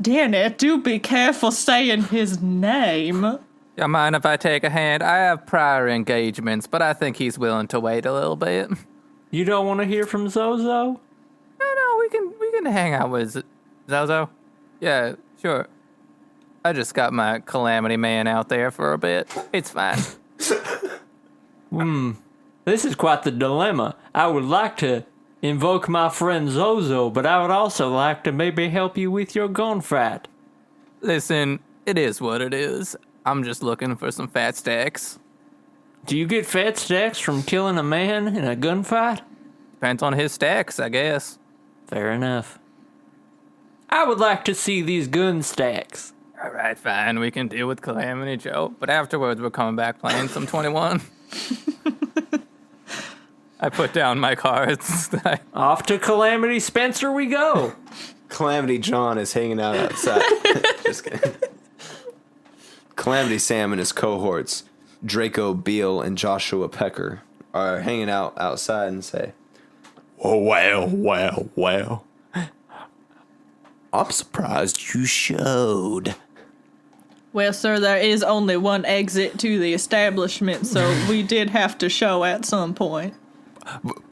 Danny, do be careful saying his name. You mind if I take a hand? I have prior engagements, but I think he's willing to wait a little bit. You don't want to hear from Zozo? No, we can hang out with Zozo. Yeah, sure. I just got my Calamity Man out there for a bit. It's fine. This is quite the dilemma. I would like to invoke my friend Zozo, but I would also like to maybe help you with your gunfight. Listen, it is what it is. I'm just looking for some fat stacks. Do you get fat stacks from killing a man in a gunfight? Depends on his stacks, I guess. Fair enough. I would like to see these gun stacks. All right, fine. We can deal with Calamity Joe. But afterwards, we're coming back playing some 21. I put down my cards. Off to Calamity Spencer we go. Calamity John is hanging out outside. Just kidding. Calamity Sam and his cohorts, Draco Beal and Joshua Pecker, are hanging out outside and say, "Oh, well. I'm surprised you showed." Well, sir, there is only one exit to the establishment, so we did have to show at some point.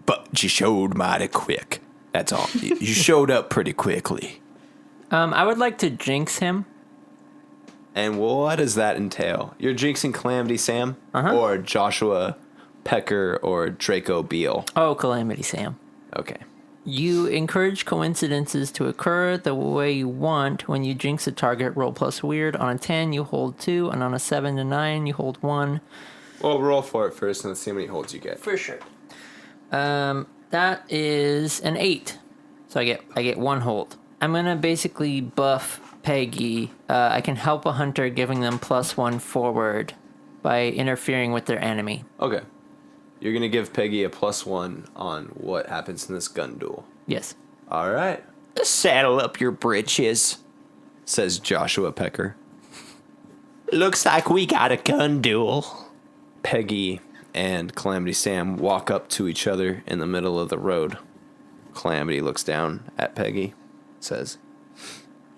But you showed mighty quick. That's all. You showed up pretty quickly. I would like to jinx him. And what does that entail? You're jinxing Calamity Sam? Or Joshua Pecker or Draco Beal? Oh, Calamity Sam. Okay. You encourage coincidences to occur the way you want. When you jinx a target, roll plus weird. On a 10, you hold 2, and on a 7 to 9, you hold 1. Well, roll for it first and let's see how many holds you get. For sure. That is an 8. So I get 1 hold. I'm gonna basically buff Peggy. I can help a hunter, giving them +1 forward by interfering with their enemy. Okay. You're going to give Peggy a +1 on what happens in this gun duel. Yes. All right. Saddle up your britches, says Joshua Pecker. Looks like we got a gun duel. Peggy and Calamity Sam walk up to each other in the middle of the road. Calamity looks down at Peggy, says,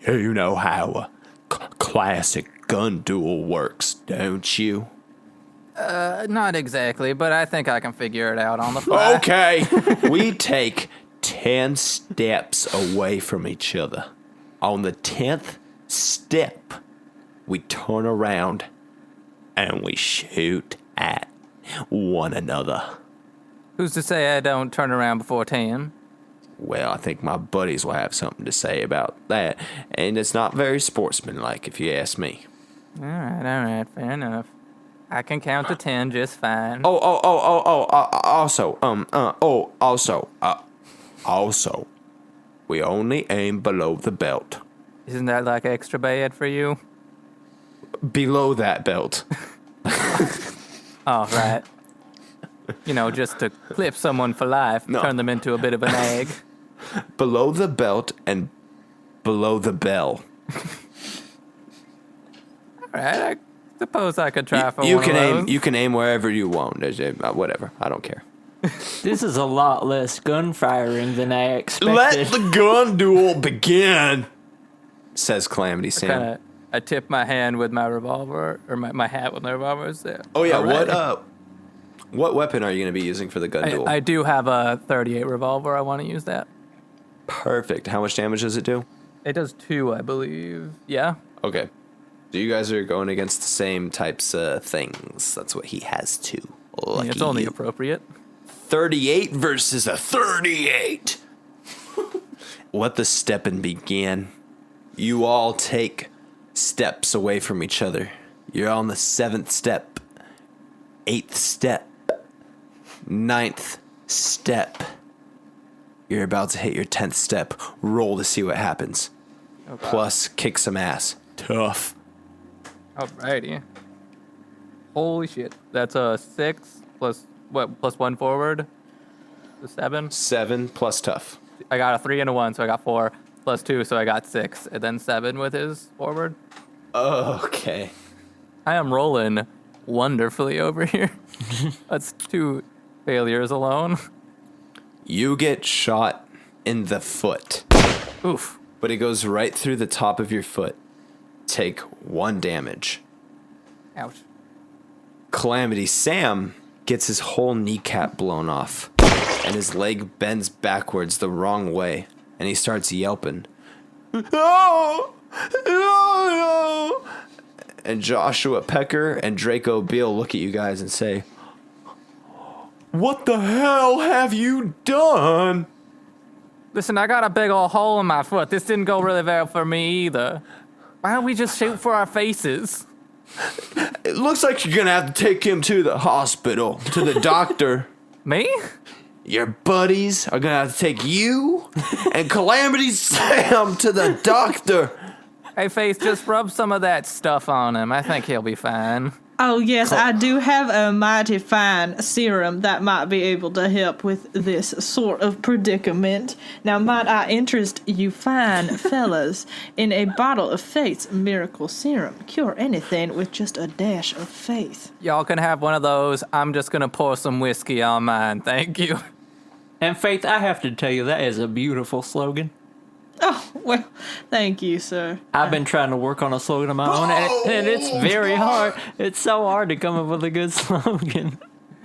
"You know how a classic gun duel works, don't you?" Not exactly, but I think I can figure it out on the fly. Okay. We take 10 steps away from each other. On the 10th step, we turn around and we shoot at one another. Who's to say I don't turn around before 10? Well, I think my buddies will have something to say about that, and it's not very sportsmanlike if you ask me. All right, fair enough. I can count to 10 just fine. Also, we only aim below the belt. Isn't that like extra bad for you? Below that belt. Oh, right. You know, just to clip someone for life, No. turn them into a bit of an egg. Below the belt and below the bell. All right, I suppose I could try for You one can of aim. those. You can aim wherever you want. Whatever. I don't care. This is a lot less gunfiring than I expected. Let the gun duel begin, says Calamity Sam. I tip my hand with my revolver, or my hat with my revolver. There. Oh yeah, Alrighty. what weapon are you going to be using for the gun duel? I do have a 38 revolver. I want to use that. Perfect. How much damage does it do? It does 2, I believe. Yeah. Okay. So you guys are going against the same types of things. That's what he has too. Lucky It's only you. appropriate. 38 versus a 38. Let the stepping begin. You all take steps away from each other. You're on the 7th step, 8th step, 9th step. You're about to hit your 10th step. Roll to see what happens. Okay. Plus, kick some ass. Tough. Alrighty. Holy shit. That's a 6 plus what? Plus 1 forward. The 7. 7 plus tough. I got a 3 and a 1, so I got 4. Plus 2, so I got 6, and then 7 with his forward. Okay. I am rolling wonderfully over here. That's 2 failures alone. You get shot in the foot, Oof. but it goes right through the top of your foot. Take 1 damage. Ouch. Calamity Sam gets his whole kneecap blown off, and his leg bends backwards the wrong way, and he starts yelping. No! No! And Joshua Pecker and Draco Beal look at you guys and say, "What the hell have you done?" Listen, I got a big old hole in my foot. This didn't go really well for me either. Why don't we just shoot for our faces? It looks like you're gonna have to take him to the hospital, to the doctor. Me? Your buddies are gonna have to take you and Calamity Sam to the doctor. Hey, Faith, just rub some of that stuff on him. I think he'll be fine. Oh, yes, I do have a mighty fine serum that might be able to help with this sort of predicament. Now, might I interest you fine fellas in a bottle of Faith's miracle serum? Cure anything with just a dash of faith. Y'all can have one of those. I'm just gonna pour some whiskey on mine. Thank you. And Faith, I have to tell you, that is a beautiful slogan. Oh, well, thank you, sir. I've been trying to work on a slogan of my own, and it's very hard. It's so hard to come up with a good slogan.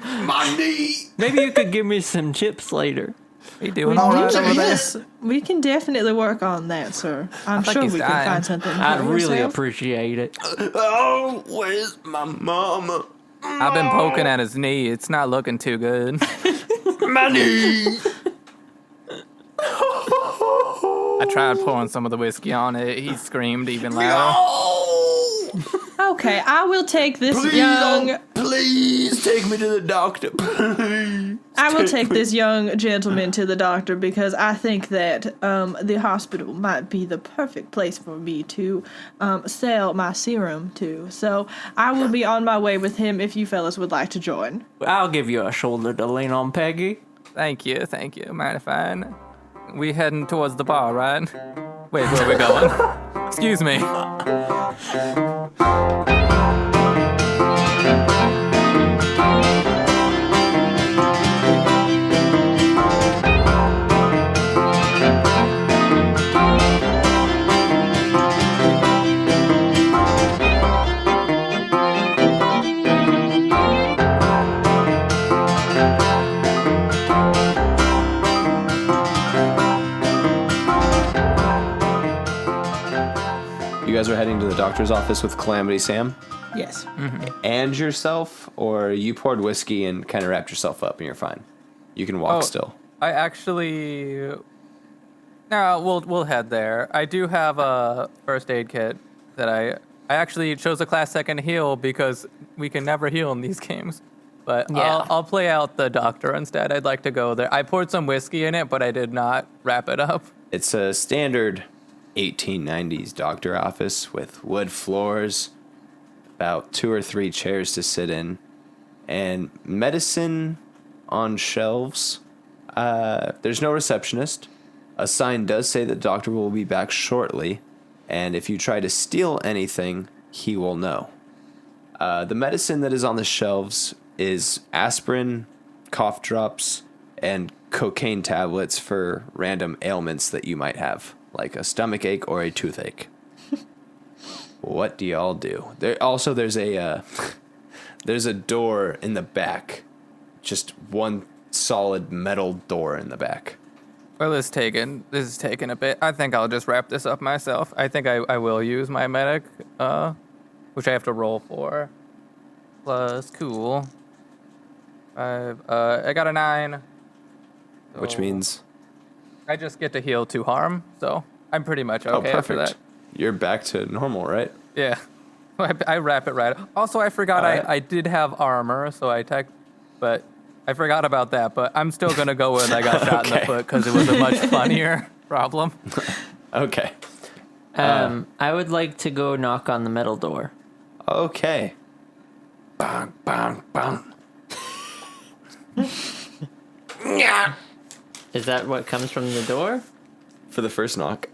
My knee. Maybe you could give me some chips later. You doing all right over there? Yes, we can definitely work on that, sir. I'm think sure he's we dying. can find something. I'd for really yourself. appreciate it. Oh, where's my mama? I've been poking at his knee. It's not looking too good. My knee. I tried pouring some of the whiskey on it. He screamed even louder. Oh, Okay, I will take this please, young. please take me to the doctor. Please. I will take this young gentleman to the doctor because I think that the hospital might be the perfect place for me to sell my serum to. So I will be on my way with him if you fellas would like to join. I'll give you a shoulder to lean on, Peggy. Thank you. Mighty fine. We heading towards the bar, right? Wait, where are we going? Excuse me. doctor's office with Calamity Sam Yes. and yourself, or you poured whiskey and kind of wrapped yourself up and you're fine? You can walk still. I actually. No, we'll head there. I do have a first aid kit that I actually chose a class second heal because we can never heal in these games. But Yeah. I'll play out the doctor instead. I'd like to go there. I poured some whiskey in it, but I did not wrap it up. It's a standard 1890s doctor office with wood floors, about 2 or 3 chairs to sit in, and medicine on shelves. There's no receptionist. A sign does say the doctor will be back shortly, and if you try to steal anything, he will know. The medicine that is on the shelves is aspirin, cough drops, and cocaine tablets for random ailments that you might have, like a stomach ache or a toothache. What do y'all do? There's a door in the back, just one solid metal door in the back. Well, this is taking a bit. I think I'll just wrap this up myself. I think I will use my medic, which I have to roll for. Plus, cool. I got a 9. Which so means? I just get to heal 2 harm, so I'm pretty much okay after perfect. that. You're back to normal, right? Yeah. I wrap it right. Also, I forgot All right. I did have armor, so but I forgot about that. But I'm still gonna go with I got shot in the Okay. foot because it was a much funnier problem. Okay. I would like to go knock on the metal door. Okay. Bang, bang, bang. Is that what comes from the door? For the first knock.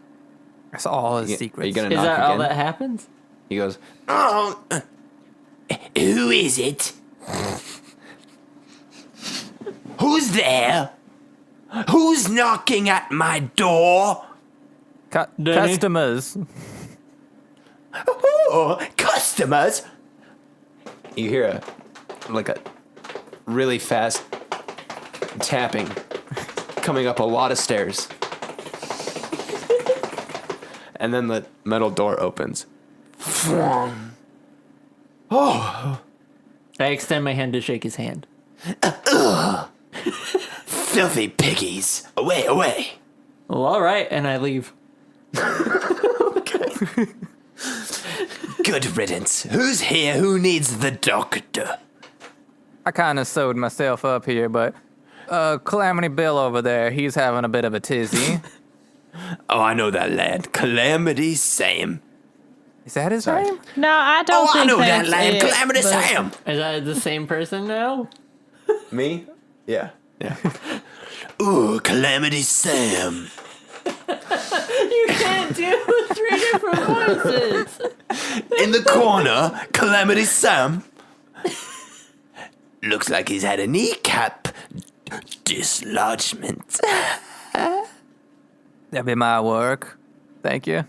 That's all his Are secrets. you gonna Is knock that again? all that happens? He goes, "Oh, who is it? Who's there? Who's knocking at my door? Danny? Customers. Oh, customers." You hear a really fast tapping coming up a lot of stairs. And then the metal door opens. I extend my hand to shake his hand. Filthy piggies. Away, away. Well, all right, and I leave. Good riddance. Who's here? Who needs the doctor? I kind of sewed myself up here, but Calamity Bill over there, he's having a bit of a tizzy. Oh, I know that lad. Calamity Sam. Is that his name? No, I don't Oh, think I know that that's lad. it, Calamity but- Sam. Is that the same person now? Me? Yeah. Yeah. Ooh, Calamity Sam. You can't do 3 different voices. In the corner, Calamity Sam. Looks like he's had a kneecap dislodgement. That'd be my work. Thank you.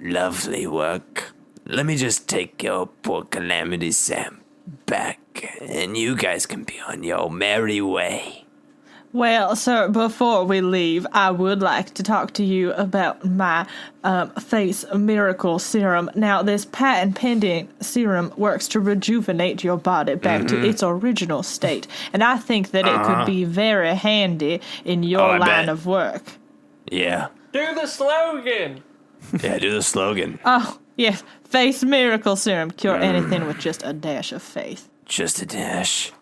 Lovely work. Let me just take your poor Calamity Sam back, and you guys can be on your merry way. Well, sir, before we leave, I would like to talk to you about my face miracle serum. Now, this patent pending serum works to rejuvenate your body back to its original state, and I think that it could be very handy in your I line bet. of work. Yeah. Do the slogan. Yeah, do the slogan. Oh, yes, face miracle serum. Cure anything with just a dash of faith. Just a dash.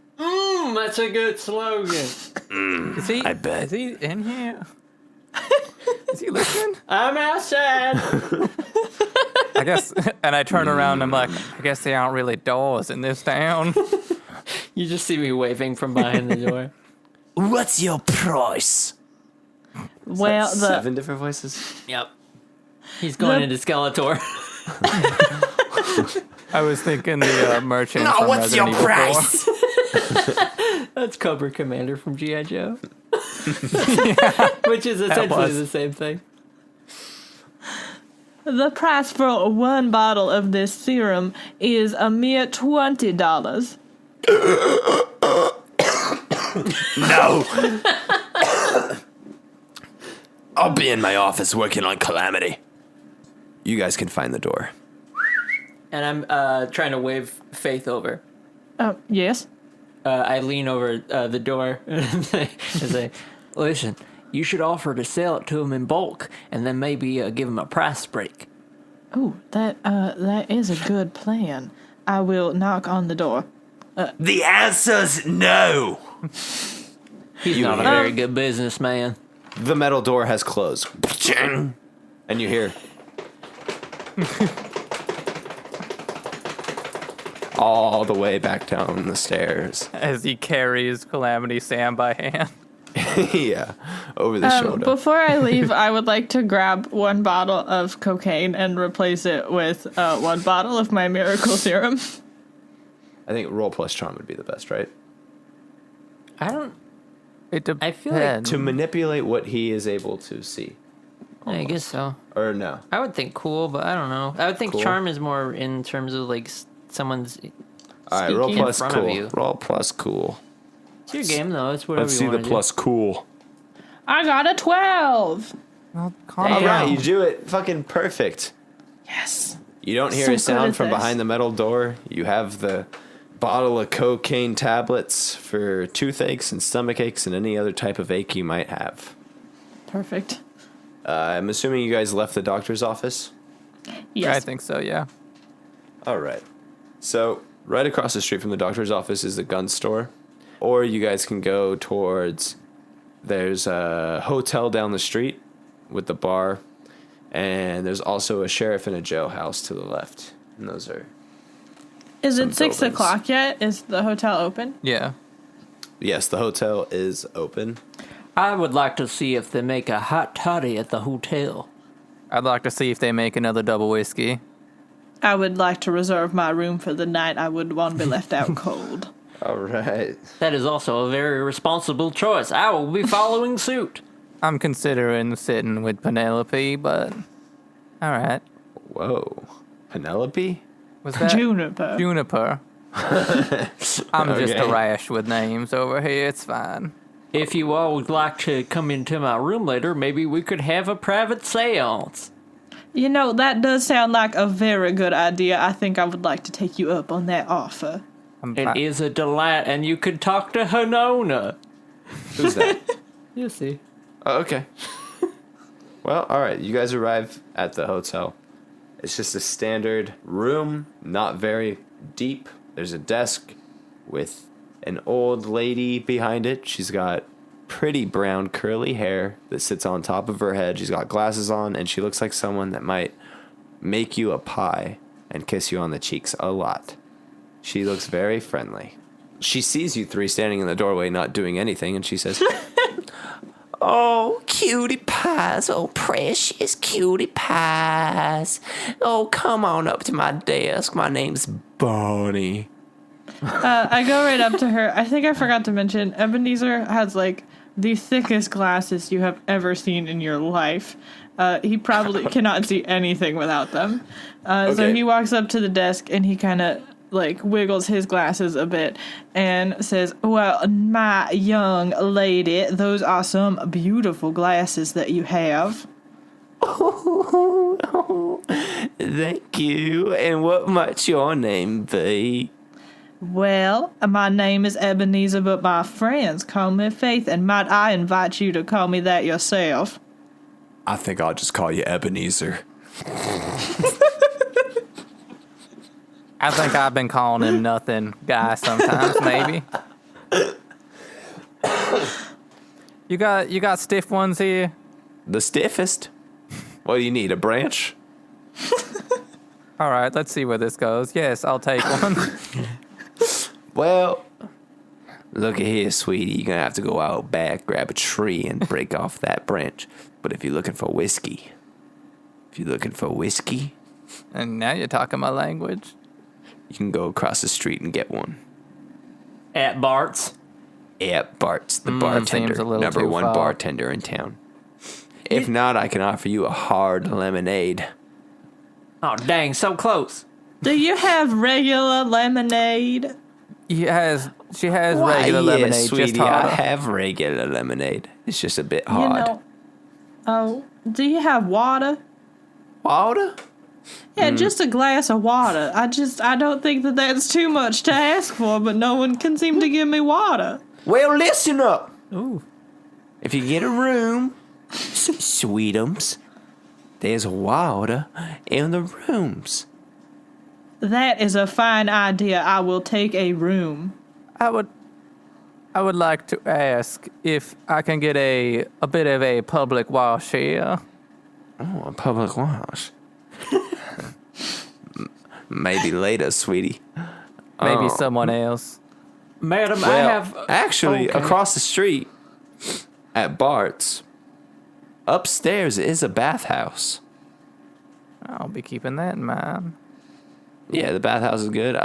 That's a good slogan. Is he? I bet. Is he in here? Is he listening? I'm outside. I guess. And I turn around and I'm like, I guess there aren't really doors in this town. You just see me waving from behind the door. What's your price? Well, the 7 different voices? Yep. He's going into Skeletor. I was thinking the merchant. From Resident Evil 4. That's Cobra Commander from G.I. Joe. Which is essentially was. the same thing. The price for one bottle of this serum is a mere $20. No! I'll be in my office working on Calamity. You guys can find the door. And I'm trying to wave Faith over. Yes. I lean over the door and say, listen, you should offer to sell it to him in bulk and then maybe give him a price break. Oh, that is a good plan. I will knock on the door. The answer's no. He's not a very good businessman. The metal door has closed. And you hear... all the way back down the stairs. As he carries Calamity Sam by hand. Yeah, over the shoulder. Before I leave, I would like to grab one bottle of cocaine and replace it with one bottle of my miracle serum. I think roll plus charm would be the best, right? I don't... It depends. I feel like To manipulate what he is able to see. I guess so. Or no. I would think cool, but I don't know. I would think Cool. charm is more in terms of like someone's All right, roll speaking in plus front of cool. you. Roll plus cool. It's your game though. It's whatever Let's you see the want to plus cool. I got a 12. Well, calm All right, down. you do it fucking perfect. Yes. You don't hear So a good sound at from this. behind the metal door. You have the bottle of cocaine tablets for toothaches and stomach aches and any other type of ache you might have. Perfect. I'm assuming you guys left the doctor's office? Yes. I think so, yeah. All right. So, right across the street from the doctor's office is the gun store. Or you guys can go towards... There's a hotel down the street with the bar. And there's also a sheriff and a jailhouse to the left. And those are... Is some it 6 buildings. o'clock yet? Is the hotel open? Yeah. Yes, the hotel is open. I would like to see if they make a hot toddy at the hotel. I'd like to see if they make another double whiskey. I would like to reserve my room for the night. I would want to be left out cold. All right. That is also a very responsible choice. I will be following suit. I'm considering sitting with Penelope, but... Alright. Whoa. Penelope? Was that... Juniper. Juniper. I'm just a Okay. rash with names over here. It's fine. If you all would like to come into my room later, maybe we could have a private seance. You know, that does sound like a very good idea. I think I would like to take you up on that offer. It is a delight, and you could talk to Hanona. Who's that? You see. Oh, okay. Well, all right. You guys arrive at the hotel. It's just a standard room, not very deep. There's a desk with an old lady behind it. She's got pretty brown curly hair that sits on top of her head. She's got glasses on, and she looks like someone that might make you a pie and kiss you on the cheeks a lot. She looks very friendly. She sees you three standing in the doorway not doing anything, and she says, "Oh, cutie pies, oh, precious cutie pies. Oh, come on up to my desk. My name's Bonnie." I go right up to her. I think I forgot to mention, Ebenezer has, like, the thickest glasses you have ever seen in your life. He probably cannot see anything without them. So Okay. he walks up to the desk and he kind of, like, wiggles his glasses a bit and says, "Well, my young lady, those are some beautiful glasses that you have." Thank you. And what might your name be? Well, my name is Ebenezer, but my friends call me Faith, and might I invite you to call me that yourself? I think I'll just call you Ebenezer. I think I've been calling him nothing guy sometimes, maybe. You got stiff ones here? The stiffest? What do you need, a branch? All right, let's see where this goes. Yes, I'll take one. Well, look at here, sweetie. You're going to have to go out back, grab a tree, and break off that branch. But if you're looking for whiskey, And now you're talking my language. you can go across the street and get one. At Bart's. Yep, Bart's the seems bartender. a little Number too one far. bartender in town. If not, I can offer you a hard lemonade. Oh, dang, so close. Do you have regular lemonade? She has regular yeah, lemonade, sweetie, just I harder. have regular lemonade. It's just a bit You hard. know. Oh, do you have water? Water? Yeah, just a glass of water. I don't think that that's too much to ask for, but no one can seem to give me water. Well, listen up. Ooh. If you get a room, sweetums, there's water in the rooms. That is a fine idea. I will take a room. I would like to ask if I can get a bit of a public wash here. Oh, a public wash. Maybe later, sweetie. Maybe someone else. Madam, Well, I have. actually, Okay. across the street at Bart's, upstairs is a bathhouse. I'll be keeping that in mind. Yeah, the bathhouse is good.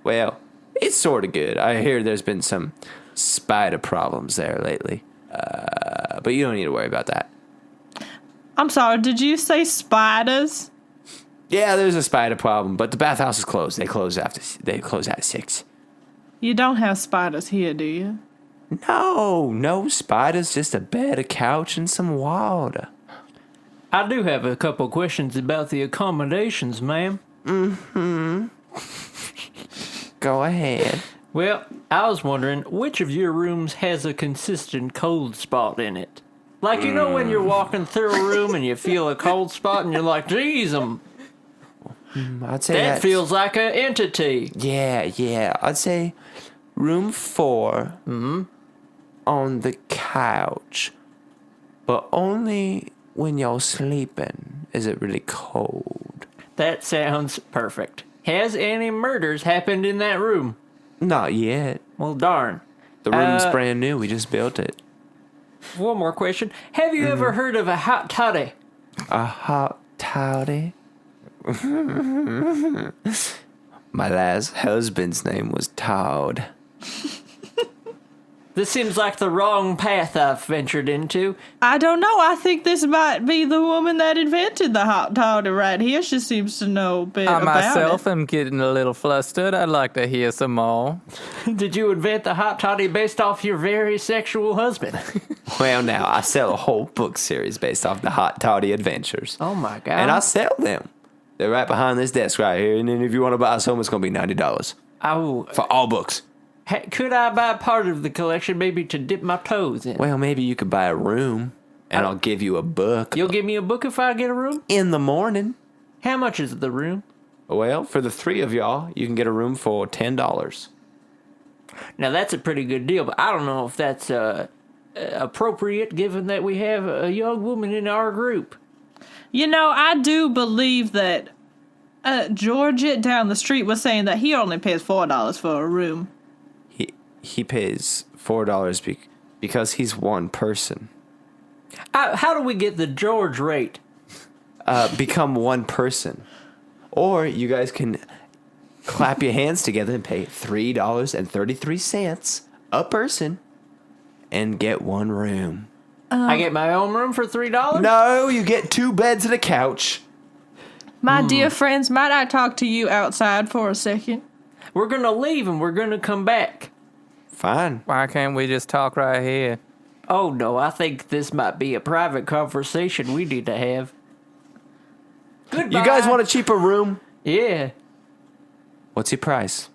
Well, it's sort of good. I hear there's been some spider problems there lately. But you don't need to worry about that. I'm sorry, did you say spiders? Yeah, there's a spider problem, but the bathhouse is closed. They close at 6. You don't have spiders here, do you? No spiders, just a bed, a couch, and some water. I do have a couple questions about the accommodations, ma'am. Go ahead. Well, I was wondering which of your rooms has a consistent cold spot in it. Like, you know when you're walking through a room and you feel a cold spot and you're like, geez, I'd say that that's- feels like an entity. Yeah. I'd say room 4 on the couch, but only when you're sleeping is it really cold. That sounds perfect. Has any murders happened in that room? Not yet. Well, darn. The room's brand new. We just built it. One more question. Have you ever heard of a hot toddy? A hot toddy. My last husband's name was Todd. This seems like the wrong path I've ventured into. I don't know. I think this might be the woman that invented the hot toddy right here. She seems to know a bit I about myself it. am getting a little flustered. I'd like to hear some more. Did you invent the hot toddy based off your very sexual husband? Well, now, I sell a whole book series based off the Hot Toddy Adventures. Oh my god. And I sell them. They're right behind this desk right here. And then if you want to buy some, it's going to be $90 Oh, for all books. could I buy part of the collection maybe to dip my toes in? Well, maybe you could buy a room, and I'll give you a book You'll give me a book if I get a room? in the morning. How much is the room? Well, for the 3 of y'all, you can get a room for $10. Now that's a pretty good deal, but I don't know if that's appropriate given that we have a young woman in our group. You know, I do believe that Georgia down the street was saying that he only pays $4 for a room. He pays $4 because he's one person. How do we get the George rate? Become one person. Or you guys can clap your hands together and pay $3.33 a person and get one room. I get my own room for $3? No, you get 2 beds and a couch. My dear friends, might I talk to you outside for a second? We're gonna leave and we're gonna come back. Fine. Why can't we just talk right here? Oh no, I think this might be a private conversation we need to have. Goodbye. You guys want a cheaper room? Yeah. What's your price?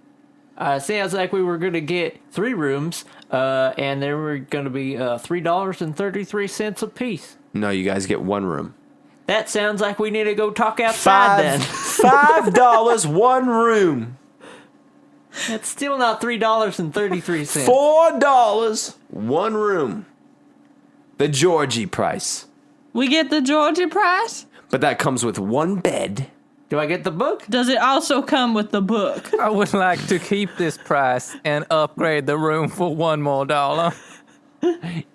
Sounds like we were gonna get 3 rooms, and they were gonna be $3.33 a piece. No, you guys get 1 room. That sounds like we need to go talk outside then. $5 1 room. That's still not $3.33. $4 1 room. The Georgie price. We get the Georgia price? But that comes with 1 bed. Do I get the book? Does it also come with the book? I would like to keep this price and upgrade the room for $1 more.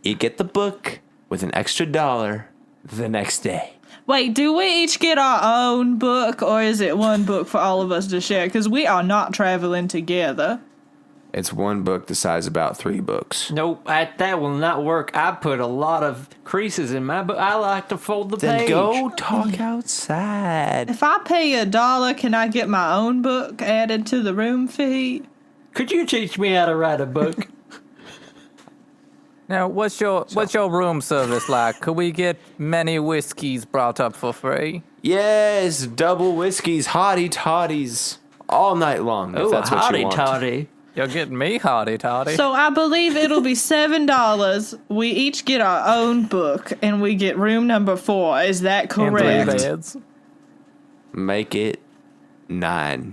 You get the book with an extra $1 the next day. Wait, do we each get our own book, or is it one book for all of us to share? Because we are not traveling together. It's 1 book the size of about 3 books. Nope, that will not work. I put a lot of creases in my book. I like to fold the Then page. go talk outside. If I pay $1, can I get my own book added to the room fee? Could you teach me how to write a book? Now, what's your room service like? Could we get many whiskeys brought up for free? Yes, double whiskeys, hottie toddies, all night long. If Oh, that's what hotty you want. toddy. You're getting me, hotty toddy. So I believe it'll be $7. We each get our own book, and we get room number 4. Is that and 3 correct? beds. Make it $9.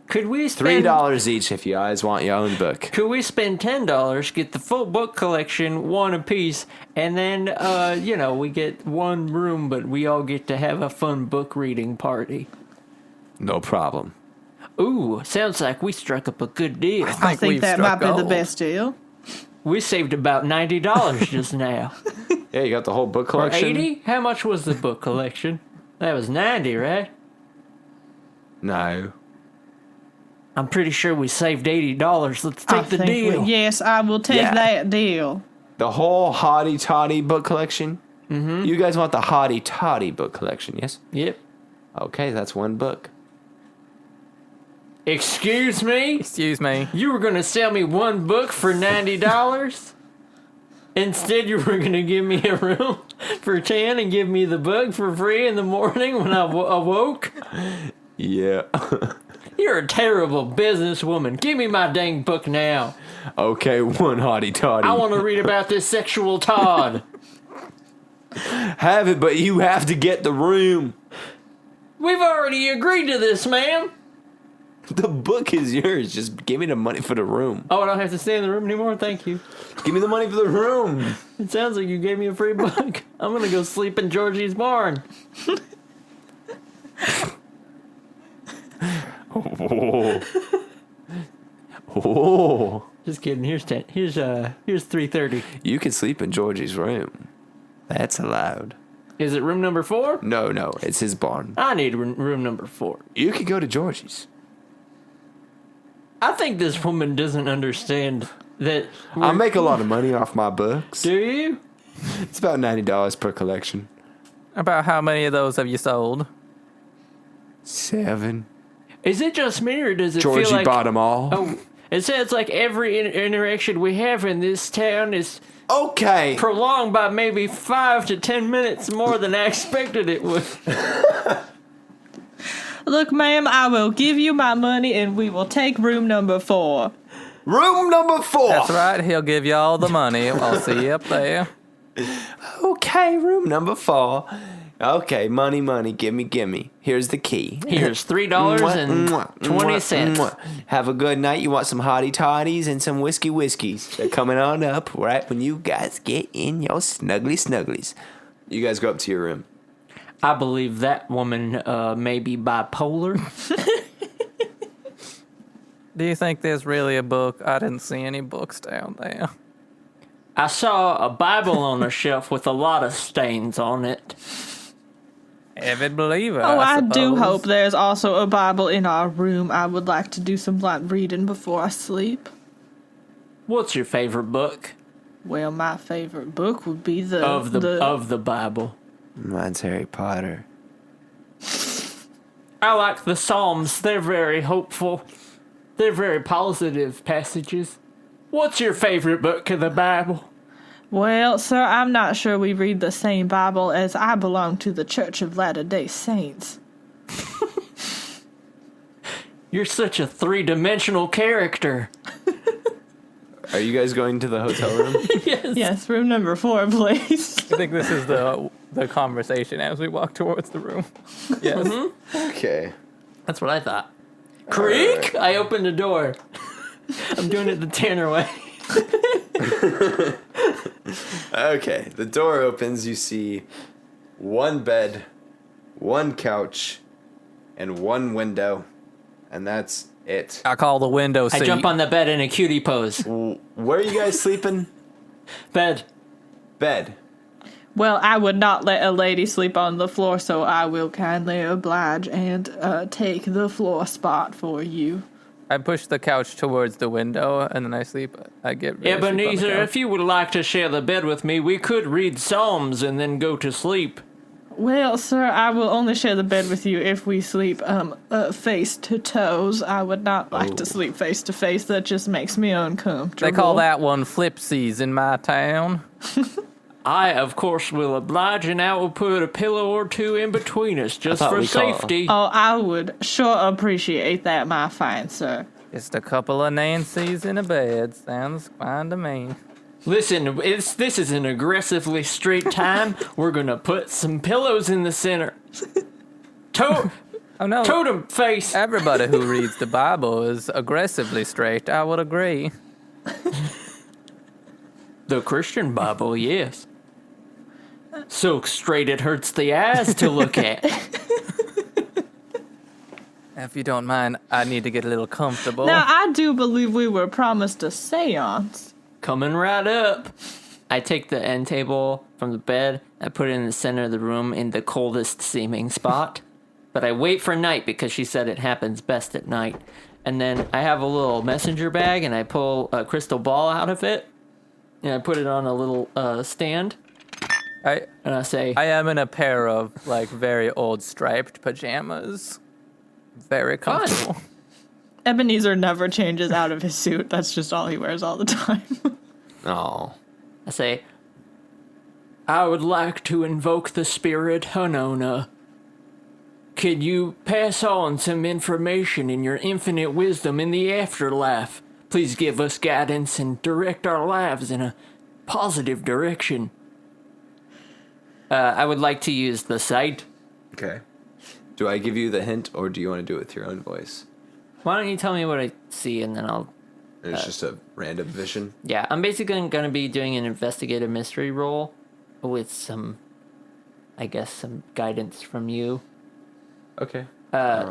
Could we spend $3 each if you guys want your own book. Could we spend $10, get the full book collection, one apiece, and then we get one room, but we all get to have a fun book reading party? No problem. Ooh, sounds like we struck up a good deal. I think we've that might struck be the gold. best deal. We saved about $90 just now. Yeah, you got the whole book Or collection. 80? How much was the book collection? That was 90, right? No. I'm pretty sure we saved $80. Let's take the deal. Yes, I will take Yeah. that deal. The whole Hottie Toddy book collection? Mm-hmm. You guys want the Hottie Toddy book collection, yes? Yep. Okay, that's one book. Excuse me? Excuse me. You were going to sell me one book for $90? Instead, you were going to give me a room for 10 and give me the book for free in the morning when I awoke? Yeah. You're a terrible businesswoman. Give me my dang book now. Okay, one Hottie Toddy. I want to read about this sexual Todd. have it, but you have to get the room. We've already agreed to this, ma'am. The book is yours. Just give me the money for the room. Oh, I don't have to stay in the room anymore? Thank you. Give me the money for the room. It sounds like you gave me a free book. I'm going to go sleep in Georgie's barn. Oh. Oh. Just kidding. Here's 10. Here's 330. You can sleep in Georgie's room. That's allowed. Is it room number 4? No, it's his barn. I need room number 4. You could go to Georgie's. I think this woman doesn't understand that. I make a lot of money off my books. Do you? It's about $90 per collection. About how many of those have you sold? 7. Is it just me, or does it Georgie feel like... bought them all. Oh, it sounds like every interaction we have in this town is Okay. prolonged by maybe 5 to 10 minutes more than I expected it would. Look, ma'am, I will give you my money and we will take room number 4. Room number 4. That's right. He'll give you all the money. I'll see you up there. Okay, room number 4. Okay, money, gimme. Here's the key. Here's $3.20. Have a good night. You want some hottie toddies and some whiskeys. They're coming on up right when you guys get in your snugglies. You guys go up to your room. I believe that woman may be bipolar. Do you think there's really a book? I didn't see any books down there. I saw a Bible on a shelf with a lot of stains on it. Evan believer. Oh, I do suppose. hope there's also a Bible in our room. I would like to do some light reading before I sleep. What's your favorite book Well, my favorite book would be of the Bible? Mine's Harry Potter. I like the Psalms. They're very hopeful. They're very positive passages. What's your favorite book of the Bible? Well, sir, I'm not sure we read the same Bible, as I belong to the Church of Latter-day Saints. You're such a three-dimensional character. Are you guys going to the hotel room? Yes. Yes, room number 4, please. I think this is the conversation as we walk towards the room. Yes. Okay. That's what I thought. Creak! I opened the door. I'm doing it the Tanner way. Okay, the door opens. You see one bed, one couch, and one window. And that's it. I call the window seat. I jump on the bed in a cutie pose. Where are you guys sleeping? Bed. Bed. Well, I would not let a lady sleep on the floor, so I will kindly oblige and take the floor spot for you. I push the couch towards the window, and then I sleep. I get ready to sleep on the Ebenezer, couch. if you would like to share the bed with me, we could read Psalms and then go to sleep. Well, sir, I will only share the bed with you if we sleep face to toes. I would not like to sleep face to face. That just makes me uncomfortable. They call that one flipsies in my town. I, of course, will oblige, and I will put a pillow or two in between us just thought for we call- safety. Oh, I would sure appreciate that, my fine sir. Just a couple of Nancys in a bed. Sounds fine to me. Listen, this is an aggressively straight time. We're gonna put some pillows in the center. Oh no. Totem face. Everybody who reads the Bible is aggressively straight. I would agree. The Christian Bible, yes. So straight it hurts the eyes to look at. If you don't mind, I need to get a little comfortable. Now, I do believe we were promised a seance. Coming right up. I take the end table from the bed. I put it in the center of the room in the coldest seeming spot. But I wait for night because she said it happens best at night. And then I have a little messenger bag and I pull a crystal ball out of it. And I put it on a little stand. And I say, I am in a pair of, like, very old striped pajamas. Very comfortable. Ebenezer never changes out of his suit. That's just all he wears all the time. Oh. I say, I would like to invoke the spirit Hanona. Could you pass on some information in your infinite wisdom in the afterlife? Please give us guidance and direct our lives in a positive direction. I would like to use the sight. Okay. Do I give you the hint, or do you want to do it with your own voice? Why don't you tell me what I see and then I'll... And it's just a random vision? Yeah, I'm basically going to be doing an investigative mystery roll with some, I guess, some guidance from you. Okay.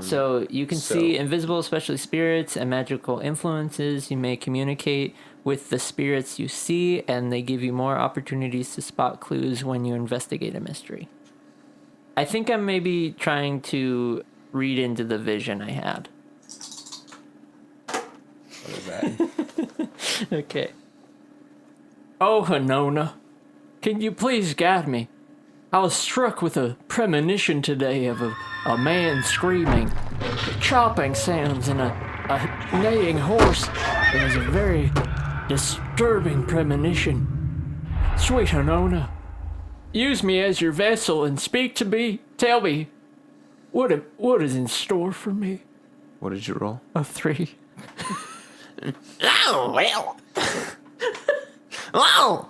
So you can see invisible, especially spirits, and magical influences. You may communicate with the spirits you see, and they give you more opportunities to spot clues when you investigate a mystery. I think I'm maybe trying to read into the vision I had. What is that? Okay. Oh, Hanona, can you please guide me? I was struck with a premonition today of a man screaming, chopping sounds, and a neighing horse. It was a very disturbing premonition. Sweet Hanona, use me as your vessel and speak to me. Tell me, what is in store for me? What did you roll? A 3. Oh, well. Oh.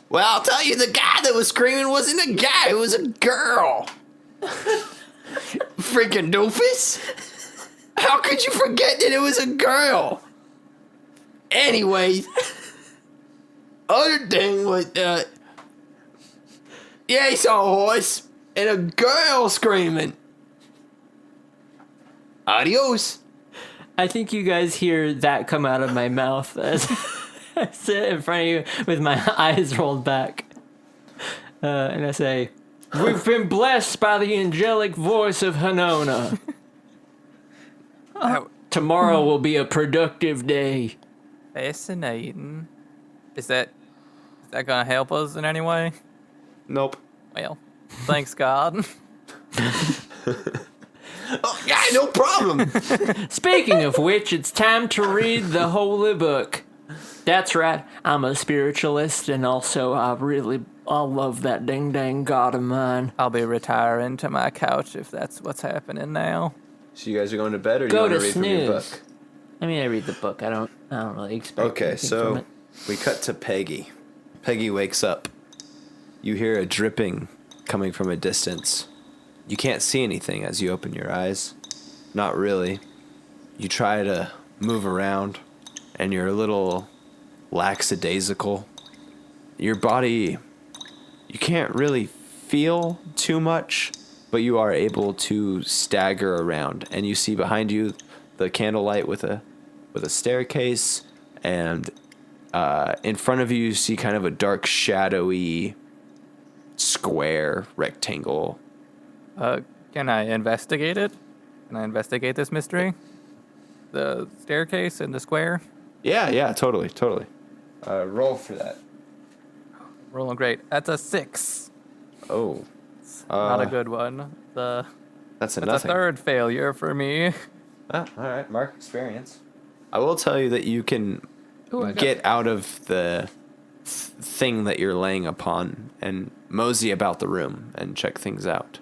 Well, I'll tell you, the guy that was screaming wasn't a guy, it was a girl. Freaking doofus. How could you forget that it was a girl? Anyway, other thing was, yeah, he saw a horse and a girl screaming. Adios. I think you guys hear that come out of my mouth as I sit in front of you with my eyes rolled back. And I say, we've been blessed by the angelic voice of Hanona. Tomorrow will be a productive day. Fascinating. Is that gonna help us in any way? Nope. Well, thanks God. Oh, yeah, no problem. Speaking of which, it's time to read the holy book. That's right, I'm a spiritualist, and also I love that ding-dang god of mine. I'll be retiring to my couch if that's what's happening now. So you guys are going to bed, or do Go you want to to read from your snooze. book? I mean, I read the book. I don't really expect Okay, anything so from it. we cut to Peggy. Peggy wakes up. You hear a dripping coming from a distance. You can't see anything as you open your eyes. Not really. You try to move around, and you're a little lackadaisical. Your body, you can't really feel too much, but you are able to stagger around, and you see behind you the candlelight with a staircase, and in front of you see kind of a dark, shadowy square rectangle. Can I investigate it? Can I investigate this mystery? The staircase and the square? Yeah, totally. Roll for that. Rolling great. That's a 6. Oh, Not a good one. that's a That's nothing. a third failure for me. Ah, all right, mark experience. I will tell you that you can Ooh, I got- get out of the thing that you're laying upon and mosey about the room and check things out.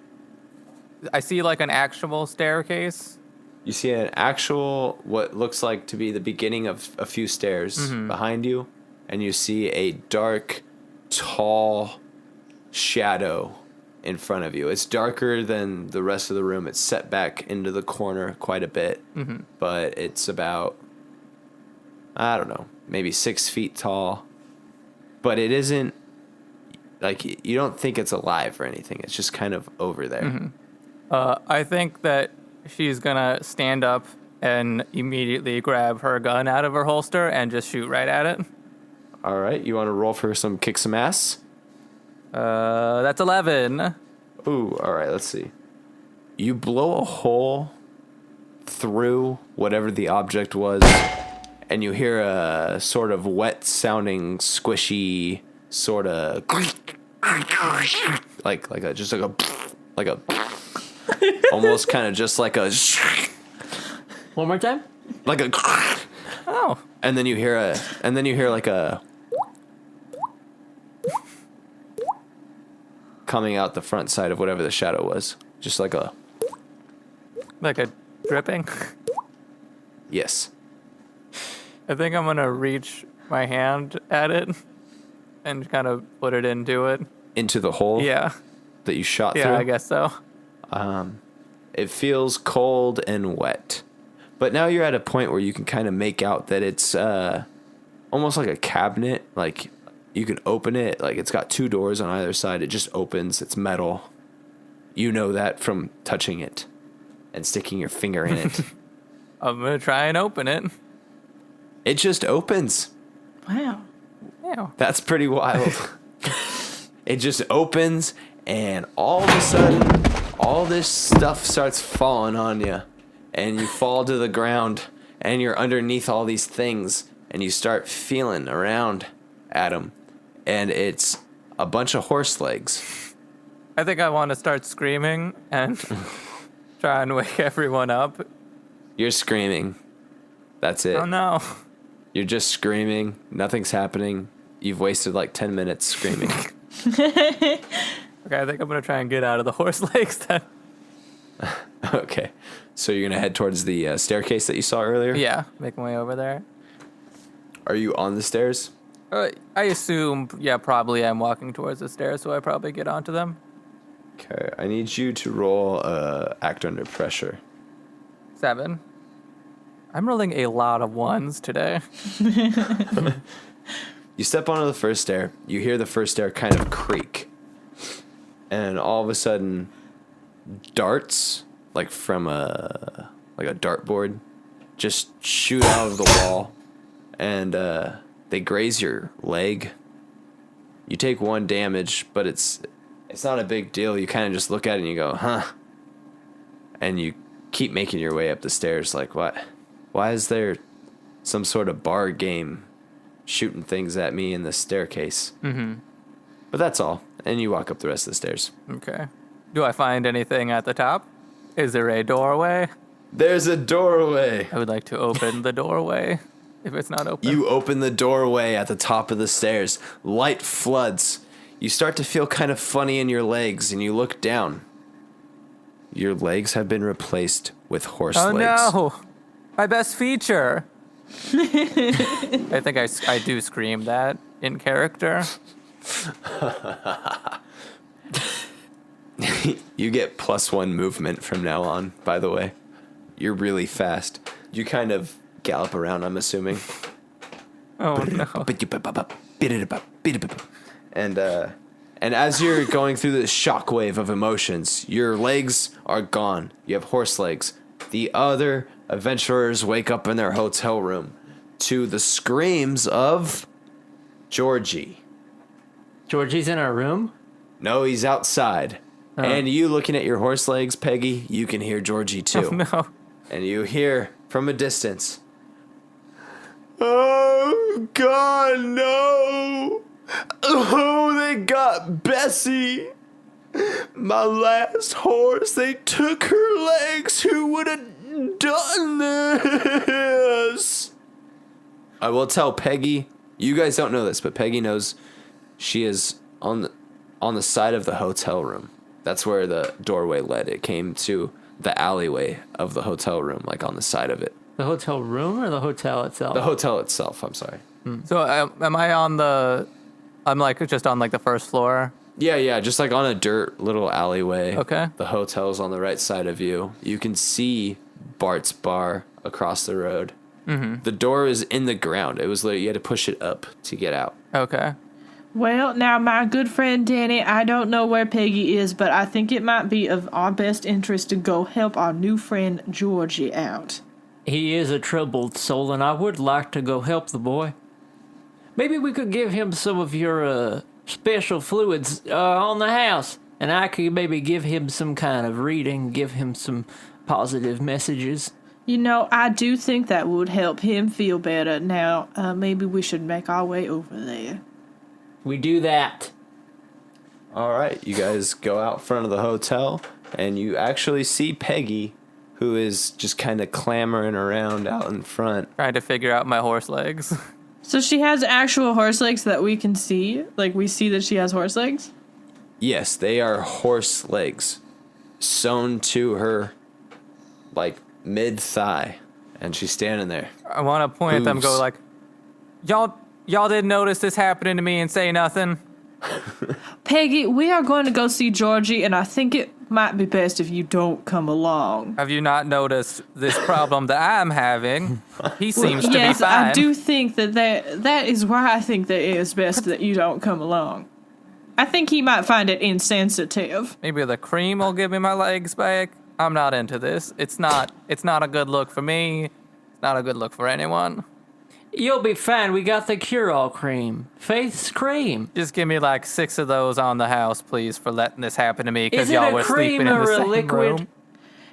I see like an actual staircase. You see an actual, what looks like to be the beginning of a few stairs behind you, and you see a dark, tall shadow in front of you. It's darker than the rest of the room. It's set back into the corner quite a bit, but it's about, I don't know, maybe 6 feet tall. But it isn't, like, you don't think it's alive or anything. It's just kind of over there. I think that she's gonna stand up and immediately grab her gun out of her holster and just shoot right at it. All right, you want to roll for kick some ass? That's 11. Ooh, all right, let's see. You blow a hole through whatever the object was, and you hear a sort of wet-sounding, squishy, sort of like a almost kind of just like a One more time? like a Oh. and then you hear like a coming out the front side of whatever the shadow was, just like a Like a dripping. yes. I think I'm gonna reach my hand at it and kind of put it into it. Into the hole Yeah. that you shot Yeah, through. I guess so. It feels cold and wet. But now you're at a point where you can kind of make out that it's almost like a cabinet. Like, you can open it. Like, it's got 2 doors on either side. It just opens. It's metal. You know that from touching it and sticking your finger in it. I'm gonna try and open it. It just opens. Wow. Yeah. That's pretty wild. It just opens, and all of a sudden, all this stuff starts falling on you, and you fall to the ground, and you're underneath all these things, and you start feeling around at them, and it's a bunch of horse legs. I think I want to start screaming and try and wake everyone up. You're screaming. That's it. Oh no. You're just screaming. Nothing's happening. You've wasted like 10 minutes screaming. Okay, I think I'm gonna try and get out of the horse legs then. Okay. So you're going to head towards the staircase that you saw earlier? Yeah, make my way over there. Are you on the stairs? I assume, yeah, probably I'm walking towards the stairs, so I probably get onto them. Okay. I need you to roll act under pressure. 7. I'm rolling a lot of 1s today. You step onto the first stair. You hear the first stair kind of creak. And all of a sudden, darts, like from a dartboard, just shoot out of the wall. And they graze your leg. You take 1 damage, but it's not a big deal. You kind of just look at it and you go, huh? And you keep making your way up the stairs like, what? Why is there some sort of bar game shooting things at me in the staircase? Mm-hmm. But that's all. And you walk up the rest of the stairs. Okay. Do I find anything at the top? Is there a doorway? There's a doorway. I would like to open the doorway if it's not open. You open the doorway at the top of the stairs. Light floods. You start to feel kind of funny in your legs, and you look down. Your legs have been replaced with horse Oh legs. no! My best feature! I think I do scream that in character. You get +1 movement from now on, by the way. You're really fast. You kind of gallop around, I'm assuming. Oh no. And as you're going through this shockwave of emotions, your legs are gone. You have horse legs. The other adventurers wake up in their hotel room to the screams of Georgie. Georgie's in our room? No, he's outside. And you looking at your horse legs, Peggy, you can hear Georgie too. Oh no. And you hear from a distance, "Oh, God, no. Oh, they got Bessie. My last horse, they took her legs. Who would have done this?" I will tell Peggy You guys don't know this, but Peggy knows she is on the side of the hotel room. That's where the doorway led. It came to the alleyway of the hotel room, like on the side of it. The hotel room or the hotel itself? The hotel itself, I'm sorry. So am I on the? I'm like just on like the first floor. Yeah, just like on a dirt little alleyway. Okay. The hotel's on the right side of you. You can see Bart's bar across the road. Mm-hmm. The door is in the ground. It was you had to push it up to get out. Okay. Well, now, my good friend Danny, I don't know where Peggy is, but I think it might be of our best interest to go help our new friend Georgie out. He is a troubled soul, and I would like to go help the boy. Maybe we could give him some of your special fluids on the house, and I could maybe give him some kind of reading, give him some positive messages. You know, I do think that would help him feel better. Now, maybe we should make our way over there. We do that. All right, you guys go out front of the hotel, and you actually see Peggy, who is just kind of clamoring around out in front. Trying to figure out my horse legs. So she has actual horse legs that we can see? Like, we see that she has horse legs? Yes, they are horse legs sewn to her, like, mid-thigh, and she's standing there. I want to point at them and go like, y'all didn't notice this happening to me and say nothing? Peggy, we are going to go see Georgie, and I think it might be best if you don't come along. Have you not noticed this problem that I'm having? He seems to be fine. Yes, I do think that is why I think that it is best that you don't come along. I think he might find it insensitive. Maybe the cream will give me my legs back. I'm not into this. It's not a good look for me. It's not a good look for anyone. You'll be fine. We got the cure-all cream. Faith's cream. Just give me like 6 of those on the house, please, for letting this happen to me because Is it y'all a were cream sleeping in or the a same liquid? room.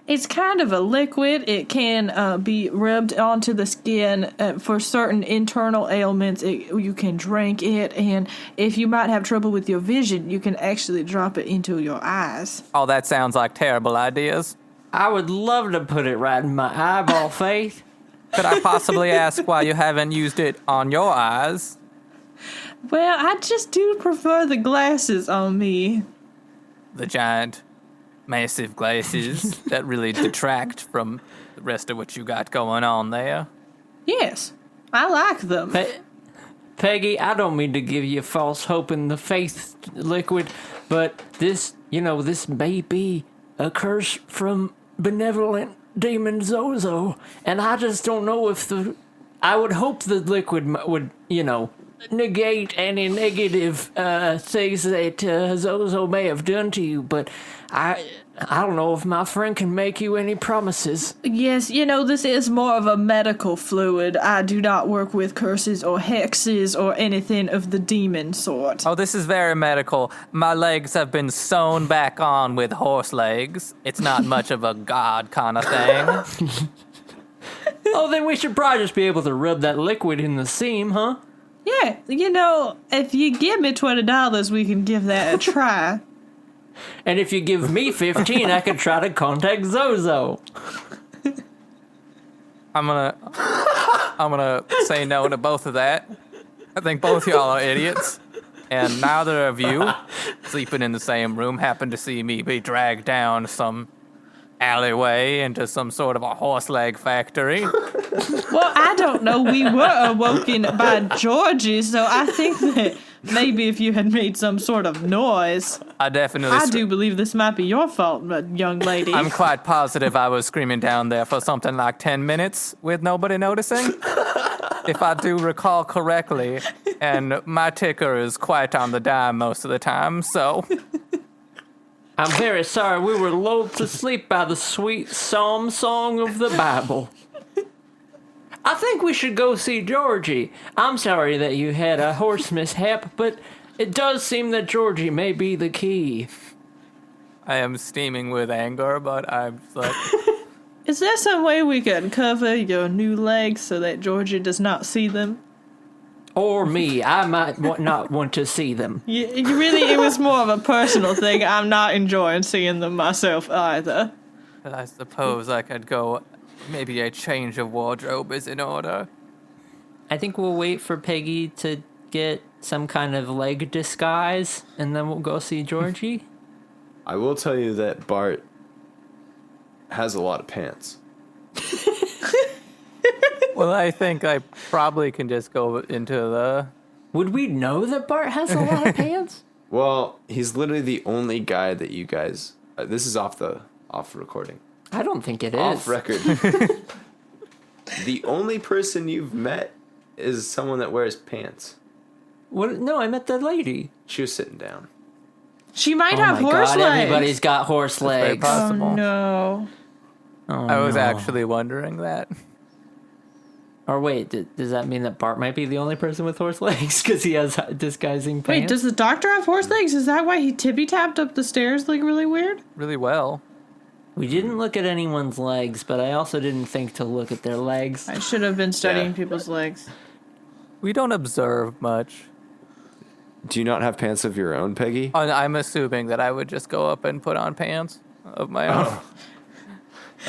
It's kind of a liquid. It can be rubbed onto the skin for certain internal ailments. You can drink it, and if you might have trouble with your vision, you can actually drop it into your eyes. Oh, that sounds like terrible ideas. I would love to put it right in my eyeball, Faith. Could I possibly ask why you haven't used it on your eyes? Well, I just do prefer the glasses on me. The giant, massive glasses that really detract from the rest of what you got going on there. Yes, I like them. Peggy, I don't mean to give you false hope in the Faith liquid, but this may be a curse from benevolent demon Zozo, and I just don't know if I would hope the liquid would, negate any negative things that Zozo may have done to you, but I don't know if my friend can make you any promises. Yes, this is more of a medical fluid. I do not work with curses or hexes or anything of the demon sort. Oh, this is very medical. My legs have been sewn back on with horse legs. It's not much of a god kind of thing. Oh, then we should probably just be able to rub that liquid in the seam, huh? Yeah, if you give me $20, we can give that a try. And if you give me 15, I could try to contact Zozo. I'm gonna say no to both of that. I think both y'all are idiots. And neither of you, sleeping in the same room, happen to see me be dragged down some alleyway into some sort of a horse leg factory. Well, I don't know. We were awoken by Georgie, so I think that maybe if you had made some sort of noise. I do believe this might be your fault, young lady. I'm quite positive I was screaming down there for something like 10 minutes with nobody noticing. If I do recall correctly, and my ticker is quite on the dime most of the time, so... I'm very sorry. We were lulled to sleep by the sweet psalm song of the Bible. I think we should go see Georgie. I'm sorry that you had a horse mishap, but it does seem that Georgie may be the key. I am steaming with anger, but I'm like... Is there some way we can cover your new legs so that Georgie does not see them? Or me. I might not want to see them. It was more of a personal thing. I'm not enjoying seeing them myself either. I suppose I could go... Maybe a change of wardrobe is in order. I think we'll wait for Peggy to get some kind of leg disguise, and then we'll go see Georgie. I will tell you that Bart has a lot of pants. Well, I think I probably can just go into the... Would we know that Bart has a lot of pants? Well, he's literally the only guy that you guys... this is off recording. I don't think it is. Off record. The only person you've met is someone that wears pants. What? No, I met the lady. She was sitting down. She might Oh have my horse God, legs. everybody's got horse very legs. possible. Oh no. Oh, I was no. actually wondering that. Or wait, does that mean that Bart might be the only person with horse legs because he has disguising pants? Wait, does the doctor have horse legs? Is that why he tippy-tapped up the stairs like really weird? Really well. We didn't look at anyone's legs, but I also didn't think to look at their legs. I should have been studying Yeah. people's legs. We don't observe much. Do you not have pants of your own, Peggy? I'm assuming that I would just go up and put on pants of my own.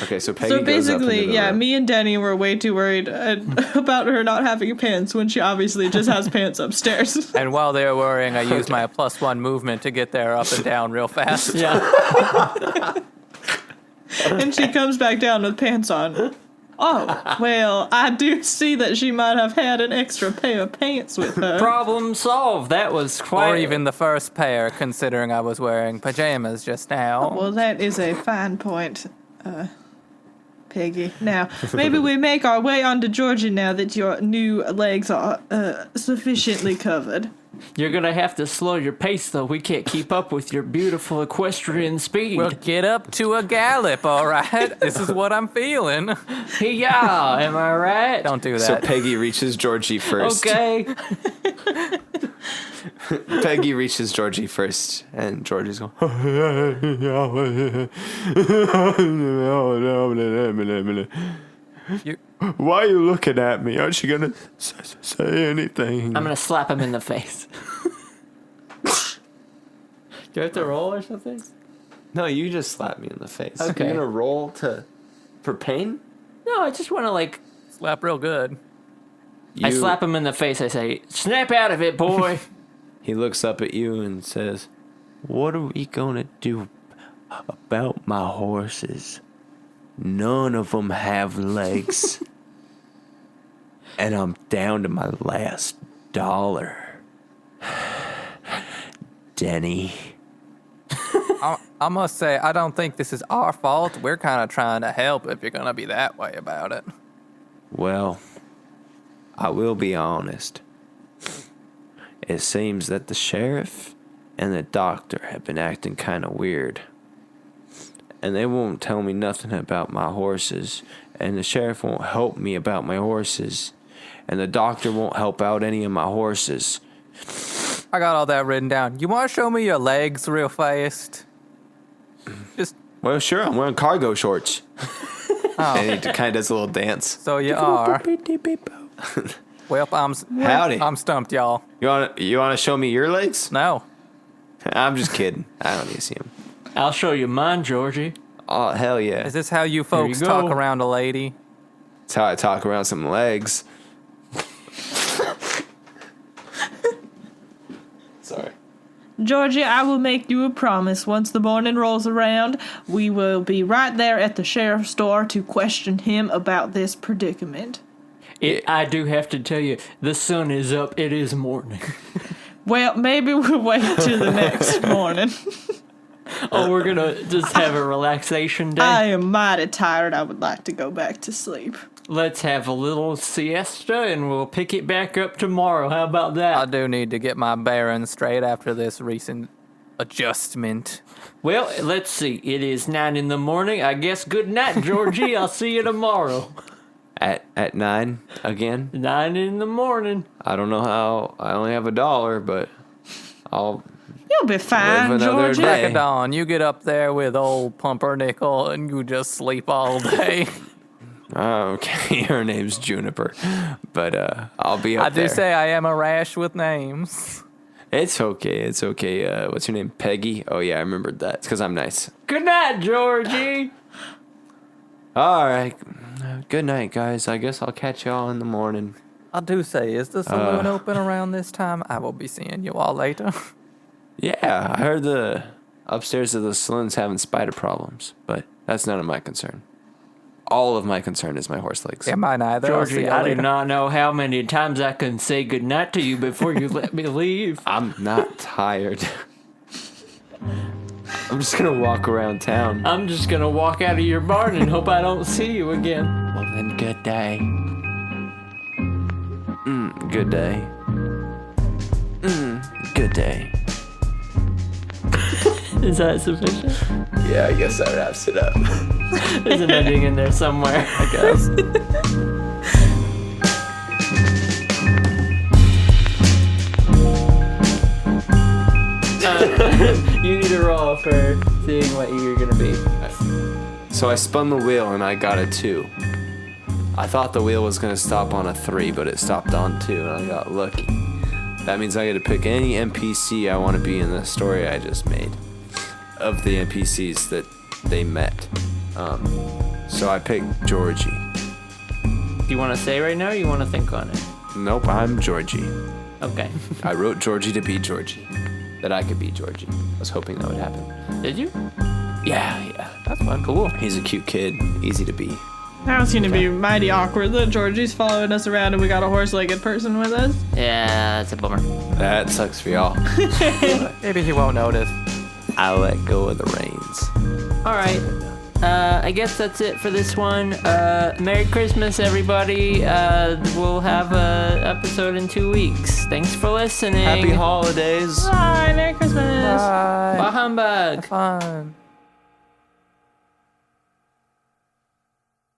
Okay, so Peggy So goes up basically, into the yeah, room. me and Denny were way too worried about her not having pants when she obviously just has pants upstairs. And while they were worrying, I used my +1 movement to get there up and down real fast. Yeah. And she comes back down with pants on. Oh, well, I do see that she might have had an extra pair of pants with her. Problem solved. That was quite... Or even the first pair, considering I was wearing pajamas just now. Well, that is a fine point, Peggy. Now, maybe we make our way on to Georgia now that your new legs are sufficiently covered. You're going to have to slow your pace, though. We can't keep up with your beautiful equestrian speed. We'll get up to a gallop, all right? This is what I'm feeling. Yeah, am I right? Don't do So that. Peggy reaches Georgie first. Okay. Peggy reaches Georgie first, and Georgie's going, You- why are you looking at me? Aren't you going to say anything? I'm going to slap him in the face. Do I have to roll or something? No, you just slapped me in the face. Okay. You're going to roll for pain? No, I just want to, like... Slap real good. I slap him in the face. I say, snap out of it, boy. He looks up at you and says, what are we going to do about my horses? None of them have legs. And I'm down to my last dollar. Denny. I must say, I don't think this is our fault. We're kind of trying to help if you're going to be that way about it. Well, I will be honest. It seems that the sheriff and the doctor have been acting kind of weird. And they won't tell me nothing about my horses. And the sheriff won't help me about my horses. And the doctor won't help out any of my horses. I got all that written down. You want to show me your legs real fast? Just, Well, sure, I'm wearing cargo shorts. oh, And he kind of does a little dance. so you are. Well, Howdy. I'm stumped, y'all. You want to show me your legs? No. I'm just kidding. I don't need to see them. I'll show you mine, Georgie. Oh, hell yeah. Is this how you folks you talk go. around a lady? That's how I talk around some legs. Sorry. Georgie, I will make you a promise. Once the morning rolls around, we will be right there at the sheriff's door to question him about this predicament. I do have to tell you, the sun is up. It is morning. Well, maybe we'll wait till the next morning. Oh, we're going to just have a relaxation day? I am mighty tired. I would like to go back to sleep. Let's have a little siesta and we'll pick it back up tomorrow. How about I that? do need to get my bearings straight after this recent adjustment. Well, let's see. It is 9 in the morning. I guess good night, Georgie. I'll see you tomorrow. At 9 again? 9 in the morning. I don't know how. I only have $1, but I'll. You'll be fine, Live another Georgie. day. Crack of dawn, you get up there with old Pumpernickel and you just sleep all day. Okay, her name's Juniper, but I'll be up I there. do say I am a rash with names. It's okay. It's okay. What's your name? Peggy? Oh yeah, I remembered that. It's because I'm nice. Good night, Georgie. All right. Good night, guys. I guess I'll catch y'all in the morning. I do say, is the saloon open around this time? I will be seeing you all later. Yeah, I heard the upstairs of the saloon's having spider problems, but that's none of my concern. All of my concern is my horse legs. Yeah, mine either. I'll see Georgie, you I do later. not know how many times I can say goodnight to you before you let me leave. I'm not tired. I'm just gonna walk around town. I'm just gonna walk out of your barn and hope I don't see you again. Well then, good day. Good day. Good day. Is that sufficient? Yeah, I guess that wraps it up. There's an ending in there somewhere, I guess. You need a roll for seeing what you're gonna be. So I spun the wheel and I got a 2. I thought the wheel was gonna stop on a 3, but it stopped on 2 and I got lucky. That means I get to pick any NPC I want to be in the story I just made. Of the NPCs that they met. So I picked Georgie. Do you want to say right now or you want to think on it? Nope, I'm Georgie. Okay. I wrote Georgie to be Georgie. That I could be Georgie. I was hoping that would happen. Did you? Yeah. That's fun. Cool. He's a cute kid. Easy to be. Now it's gonna be mighty awkward that Georgie's following us around and we got a horse-legged person with us. Yeah, that's a bummer. That sucks for y'all. Maybe he won't notice. I let go of the reins. All right. I guess that's it for this one. Merry Christmas, everybody. We'll have a episode in 2 weeks. Thanks for listening. Happy holidays. Bye, Merry Christmas. Bye. Bah humbug. Have fun.